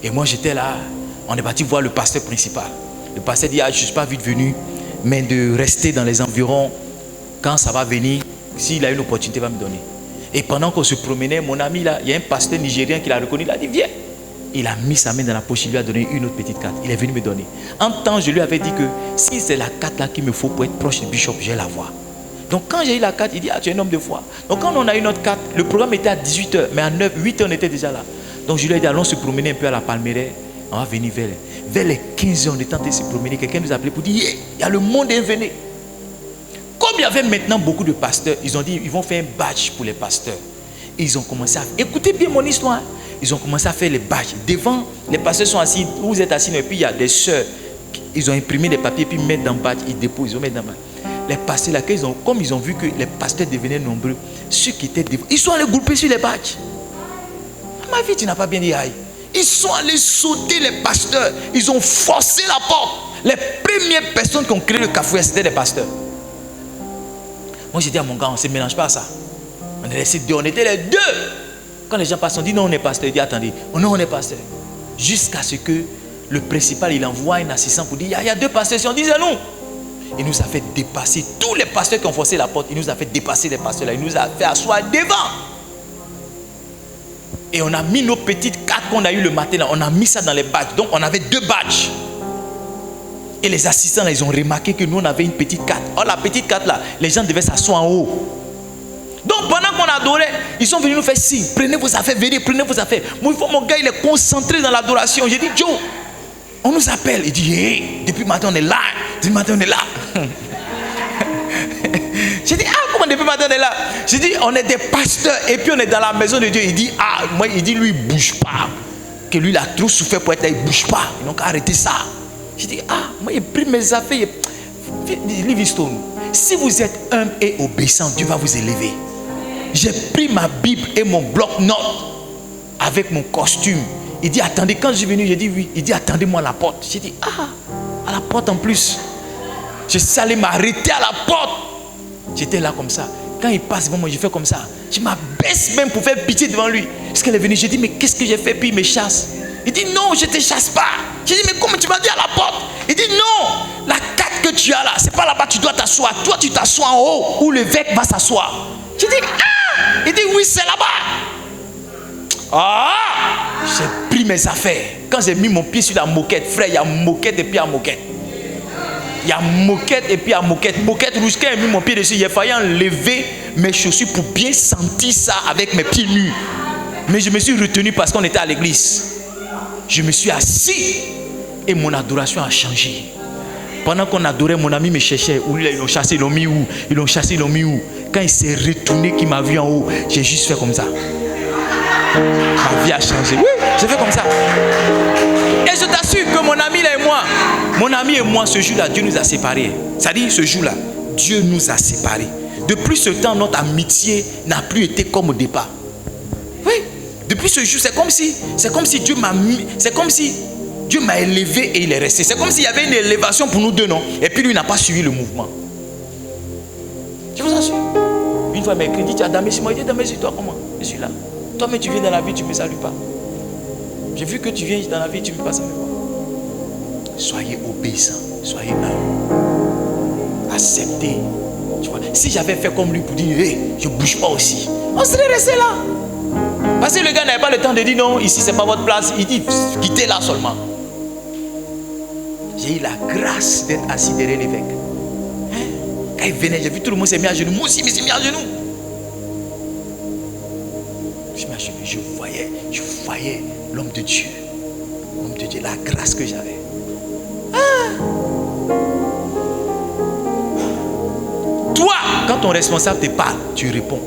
Et moi, j'étais là. On est parti voir le pasteur principal. Le pasteur dit ah, je ne suis pas vite venu. mais de rester dans les environs. Quand ça va venir, s'il a une opportunité, il va me donner. Et pendant qu'on se promenait, mon ami là, il y a un pasteur nigérien qui l'a reconnu, il a dit viens. Il a mis sa main dans la poche, il lui a donné une autre petite carte. Il est venu me donner. En temps, je lui avais dit que si c'est la carte là qu'il me faut pour être proche du bishop, je vais la voir. Donc quand j'ai eu la carte, il dit ah tu es un homme de foi. Donc quand on a eu notre carte, le programme était à 18h, mais à 8h on était déjà là. Donc je lui ai dit allons se promener un peu à la Palmeraie. On va venir vers les 15h, on est tenté de se promener. Quelqu'un nous a appelé pour dire il y a le monde est venu. Comme il y avait maintenant beaucoup de pasteurs, ils ont dit ils vont faire un badge pour les pasteurs. Et ils ont commencé à... Écoutez bien mon histoire. Ils ont commencé à faire les badges. Devant, les pasteurs sont assis, vous êtes assis, et puis il y a des sœurs. Ils ont imprimé des papiers, puis ils mettent dans le badge, ils déposent, ils mettent dans le badge. Les pasteurs, là, comme ils ont vu que les pasteurs devenaient nombreux, ceux qui étaient devant, ils sont allés grouper sur les badges. Ma vie, tu n'as pas bien dit aïe. Ils sont allés sauter les pasteurs. Ils ont forcé la porte. Les premières personnes qui ont créé le cafouillage, c'était des pasteurs. Moi, j'ai dit à mon gars, on ne se mélange pas à ça. On est restés deux, on était les deux. Quand les gens passent, on dit non, on est pasteur. Il dit attendez, non, on est pasteur. Jusqu'à ce que le principal, il envoie un assistant pour dire il y a deux pasteurs. Si on disait non, il nous a fait dépasser tous les pasteurs qui ont forcé la porte. Il nous a fait dépasser les pasteurs là. Il nous a fait asseoir devant. Et on a mis nos petites cartes qu'on a eues le matin là. On a mis ça dans les badges. Donc on avait deux badges. Et les assistants là, ils ont remarqué que nous on avait une petite carte. Oh, la petite carte là, les gens devaient s'asseoir en haut. Donc pendant qu'on adorait, ils sont venus nous faire signe. Prenez vos affaires, venez, prenez vos affaires. Mon gars, il est concentré dans l'adoration. J'ai dit, Joe, on nous appelle. Il dit, hey, depuis matin on est là. Depuis matin on est là. J'ai dit, ah, comment depuis matin on est là? J'ai dit, on est des pasteurs et puis on est dans la maison de Dieu. Il dit, ah, moi, il dit, lui, il ne bouge pas. Que lui, il a trop souffert pour être là, il ne bouge pas. Donc arrêtez ça. J'ai dit, ah, moi, il a pris mes affaires. Livingstone, si vous êtes humble et obéissant, Dieu va vous élever. J'ai pris ma Bible et mon bloc-notes avec mon costume. Il dit, attendez, quand je suis venu, j'ai dit oui. Il dit, attendez-moi à la porte. J'ai dit, ah, à la porte en plus. Je suis allé m'arrêter à la porte. J'étais là comme ça. Quand il passe devant moi, je fais comme ça. Je m'abaisse même pour faire pitié devant lui. Parce qu'elle est venue, j'ai dit, mais qu'est-ce que j'ai fait? Puis il me chasse. Il dit, non, je ne te chasse pas. J'ai dit, mais comment tu m'as dit à la porte? Il dit, non, la carte que tu as là, c'est pas là-bas, tu dois t'asseoir. Toi, tu t'assois en haut, où l'évêque va s'asseoir. J'ai dit, ah! Il dit, oui, c'est là-bas. Ah! J'ai pris mes affaires. Quand j'ai mis mon pied sur la moquette, frère, il y a moquette et puis à moquette. Il y a moquette et puis à moquette. Moquette rouge, quand j'ai mis mon pied dessus, j'ai failli enlever mes chaussures pour bien sentir ça avec mes pieds nus. Mais je me suis retenu parce qu'on était à l'église. Je me suis assis et mon adoration a changé. Pendant qu'on adorait, mon ami me cherchait. Où ils l'ont chassé, ils l'ont mis où? Ils l'ont chassé, ils l'ont mis où? Quand il s'est retourné, qu'il m'a vu en haut, j'ai juste fait comme ça. Ma vie a changé. Oui, j'ai fait comme ça. Et je t'assure que mon ami là et moi, ce jour-là, Dieu nous a séparés. C'est-à-dire, ce jour-là, Dieu nous a séparés. Depuis ce temps, notre amitié n'a plus été comme au départ. Oui, depuis ce jour, c'est comme si Dieu m'a mis, c'est comme si Dieu m'a élevé et il est resté. C'est comme s'il y avait une élévation pour nous deux, non? Et puis lui n'a pas suivi le mouvement. Je vous assure. Une fois, il m'a écrit, dit, tu as Damé, moi, il dit, Damé, toi comment? Je suis là. Toi, mais tu viens dans la vie, tu ne me salues pas. J'ai vu que tu viens dans la vie, tu ne me passes à me voir. Soyez obéissants, soyez humbles. Acceptez. Tu vois, si j'avais fait comme lui pour dire, hey, je ne bouge pas aussi, on serait resté là. Parce que le gars n'avait pas le temps de dire non, ici c'est pas votre place. Il dit, quittez là seulement. J'ai eu la grâce d'être assis derrière l'évêque. Quand il venait, j'ai vu tout le monde s'est mis à genoux. Moi aussi, je me suis mis à genoux. Je voyais l'homme de Dieu. L'homme de Dieu, la grâce que j'avais. Toi, quand ton responsable te parle, tu réponds.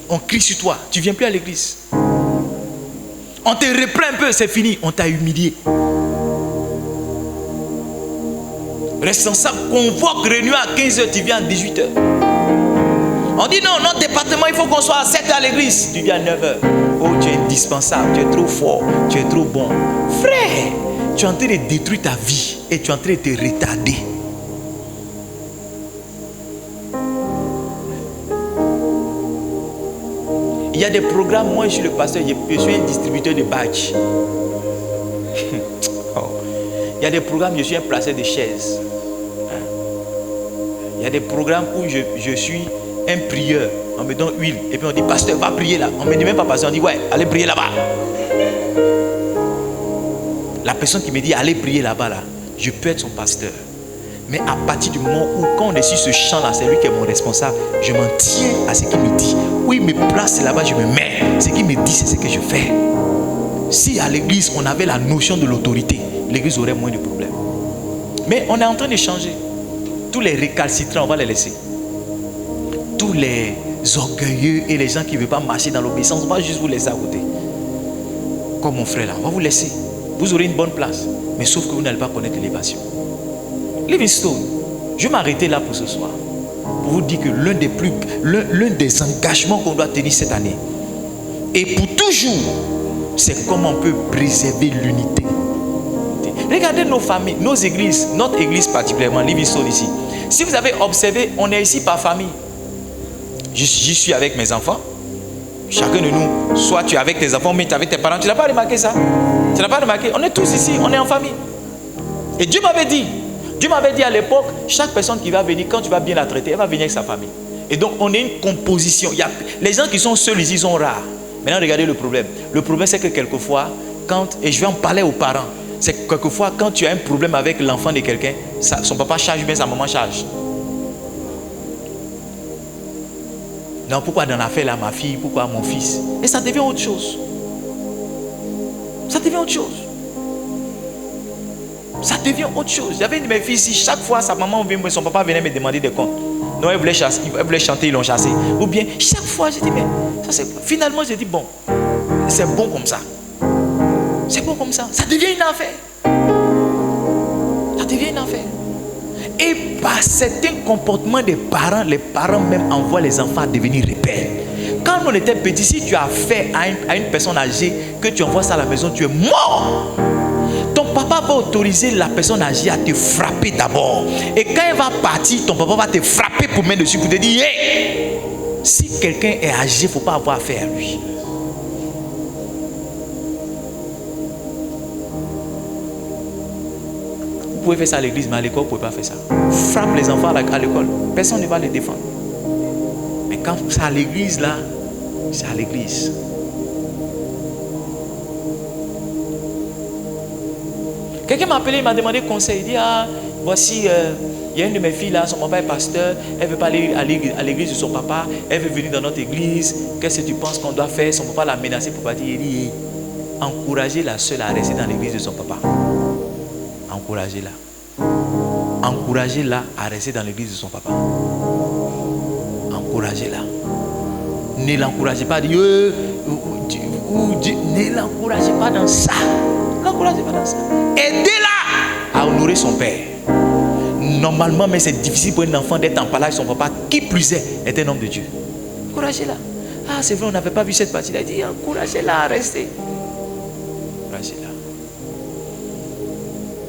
On crie sur toi, tu ne viens plus à l'église. On te reprend un peu, c'est fini, on t'a humilié. Responsable convoque réunion à 15h, tu viens à 18h. On dit non, notre département, il faut qu'on soit à 7h à l'église. Tu viens à 9h. Oh, tu es indispensable, tu es trop fort, tu es trop bon. Frère, tu es en train de détruire ta vie et tu es en train de te retarder. Il y a des programmes, moi je suis le pasteur, je suis un distributeur de badges. Il y a des programmes, je suis un placeur de chaises. y a des programmes où je suis un prieur. On me donne huile. Et puis on dit, pasteur, va prier là. On ne me dit même pas pasteur, on dit, ouais, allez prier là-bas. La personne qui me dit, allez prier là-bas, là, je peux être son pasteur. Mais à partir du moment où, quand on est sur ce champ-là, c'est lui qui est mon responsable, je m'en tiens à ce qu'il me dit. Où il me place là-bas, je me mets. Ce qu'il me dit, c'est ce que je fais. Si à l'église, on avait la notion de l'autorité, l'église aurait moins de problèmes. Mais on est en train de changer. Tous les récalcitrants, on va les laisser. Tous les orgueilleux et les gens qui ne veulent pas marcher dans l'obéissance, on va juste vous laisser à côté. Comme mon frère là, on va vous laisser. Vous aurez une bonne place. Mais sauf que vous n'allez pas connaître l'élévation. Livingstone, je vais m'arrêter là pour ce soir. Pour vous dire que l'un des engagements qu'on doit tenir cette année, et pour toujours, c'est comment on peut préserver l'unité. Regardez nos familles, nos églises, notre église particulièrement, Livingstone ici. Si vous avez observé, on est ici par famille. J'y suis avec mes enfants. Chacun de nous, soit tu es avec tes enfants, mais tu es avec tes parents. Tu n'as pas remarqué ça? Tu n'as pas remarqué? On est tous ici, on est en famille. Et Dieu m'avait dit à l'époque, chaque personne qui va venir, quand tu vas bien la traiter, elle va venir avec sa famille. Et donc on est une composition. Les gens qui sont seuls ici sont rares. Maintenant regardez le problème. Le problème c'est que quelquefois, et je vais en parler aux parents, c'est que quelquefois quand tu as un problème avec l'enfant de quelqu'un, son papa charge bien, sa maman charge. Non, pourquoi dans l'affaire là ma fille, pourquoi mon fils? Et ça devient autre chose. Ça devient autre chose. Ça devient autre chose. J'avais une de mes filles ici, chaque fois sa maman ou son papa venait me demander des comptes. Non, elle voulait chanter, ils l'ont chassé. Ou bien, chaque fois, j'ai dit, mais ça c'est. Finalement, j'ai dit, bon, c'est bon comme ça. C'est bon comme ça. Ça devient une affaire. Ça devient une affaire. Et par certains comportements des parents, les parents même envoient les enfants à devenir rebelles. Quand on était petit, si tu as affaire à une personne âgée, que tu envoies ça à la maison, tu es mort. Ton papa va autoriser la personne âgée à te frapper d'abord. Et quand elle va partir, ton papa va te frapper pour mettre dessus, pour te dire, hey! Si quelqu'un est âgé, il ne faut pas avoir affaire à lui. Vous pouvez faire ça à l'église, mais à l'école, vous ne pouvez pas faire ça. Frappe les enfants à l'école. Personne ne va les défendre. Mais quand c'est à l'église, là, c'est à l'église. Quelqu'un m'a appelé, il m'a demandé conseil. Il dit, voici, il y a une de mes filles là, son papa est pasteur, elle ne veut pas aller à l'église de son papa, elle veut venir dans notre église. Qu'est-ce que tu penses qu'on doit faire? Son papa l'a menacé pour partir. Il dit, encouragez la seule à rester dans l'église de son papa. Encouragez-la. Encouragez-la à rester dans l'église de son papa. Encouragez-la. Ne l'encouragez pas. Ne l'encouragez pas dans ça. L'encouragez pas dans ça. Aidez-la à honorer son père. Normalement, mais c'est difficile pour un enfant d'être en parlant avec son papa. Qui plus est un homme de Dieu. Encouragez-la. Ah, c'est vrai, on n'avait pas vu cette partie-là. Il dit, encouragez-la à rester. Encouragez-la.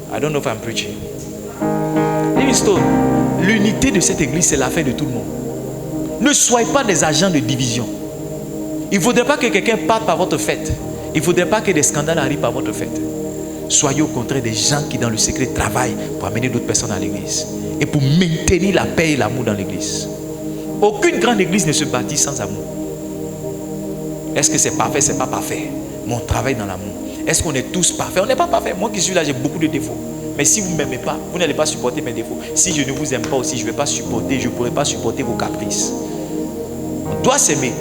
I don't know if I'm preaching. Livingstone, l'unité de cette église, c'est l'affaire de tout le monde. Ne soyez pas des agents de division. Il ne faudrait pas que quelqu'un parte par votre fête. Il ne faudrait pas que des scandales arrivent par votre fête. Soyez au contraire des gens qui dans le secret travaillent pour amener d'autres personnes à l'église. Et pour maintenir la paix et l'amour dans l'église. Aucune grande église ne se bâtit sans amour. Est-ce que c'est parfait? C'est pas parfait. Mais on travaille dans l'amour. Est-ce qu'on est tous parfaits? On n'est pas parfaits. Moi qui suis là, j'ai beaucoup de défauts. Mais si vous ne m'aimez pas, vous n'allez pas supporter mes défauts. Si je ne vous aime pas aussi, je ne vais pas supporter, je ne pourrai pas supporter vos caprices. On doit s'aimer.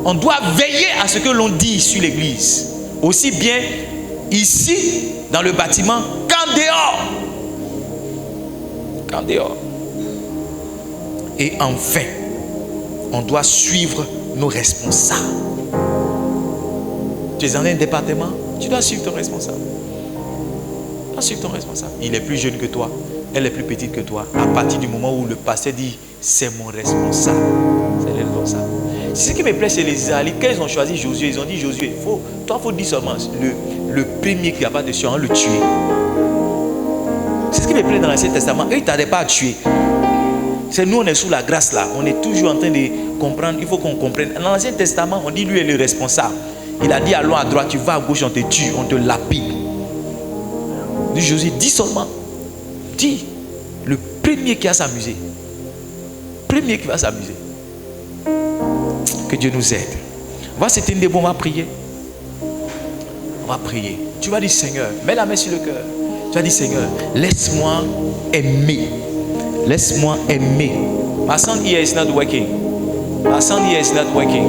On doit veiller à ce que l'on dit sur l'église. Aussi bien ici, dans le bâtiment, qu'en dehors. Qu'en dehors. Et enfin, on doit suivre nos responsables. Tu es dans un département, tu dois suivre ton responsable. Tu dois suivre ton responsable. Il est plus jeune que toi, elle est plus petite que toi. À partir du moment où le pasteur dit, c'est mon responsable. C'est le responsable. C'est ce qui me plaît chez les Israélites. Quand ils ont choisi Josué, ils ont dit, Josué, toi, il faut dire seulement, le premier qui n'a pas de sueur, on le tue. C'est ce qui me plaît dans l'Ancien Testament. Eux, ils ne t'arrêtent pas à tuer. C'est nous, on est sous la grâce là. On est toujours en train de comprendre. Il faut qu'on comprenne. Dans l'Ancien Testament, on dit, lui est le responsable. Il a dit, allons à droite, tu vas à gauche, on te tue, on te lapide. Dit Josué, dis seulement. Dis, le premier Premier qui va s'amuser. Premier qui va s'amuser. Que Dieu nous aide. Voici une des bons, on va prier. On va prier. Tu vas dire Seigneur, mets la main sur le cœur. Tu vas dire Seigneur, laisse-moi aimer. Laisse-moi aimer. My sound here is not working. My sound here is not working.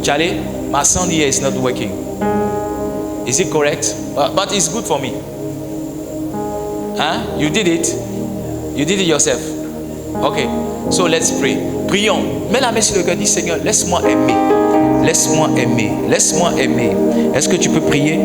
Charlie, my sound here is not working. Is it correct? But it's good for me. Huh? You did it? You did it yourself? Okay. So let's pray. Prions. Mets la main sur le cœur. Dis Seigneur, laisse-moi aimer. Laisse-moi aimer. Laisse-moi aimer. Est-ce que tu peux prier?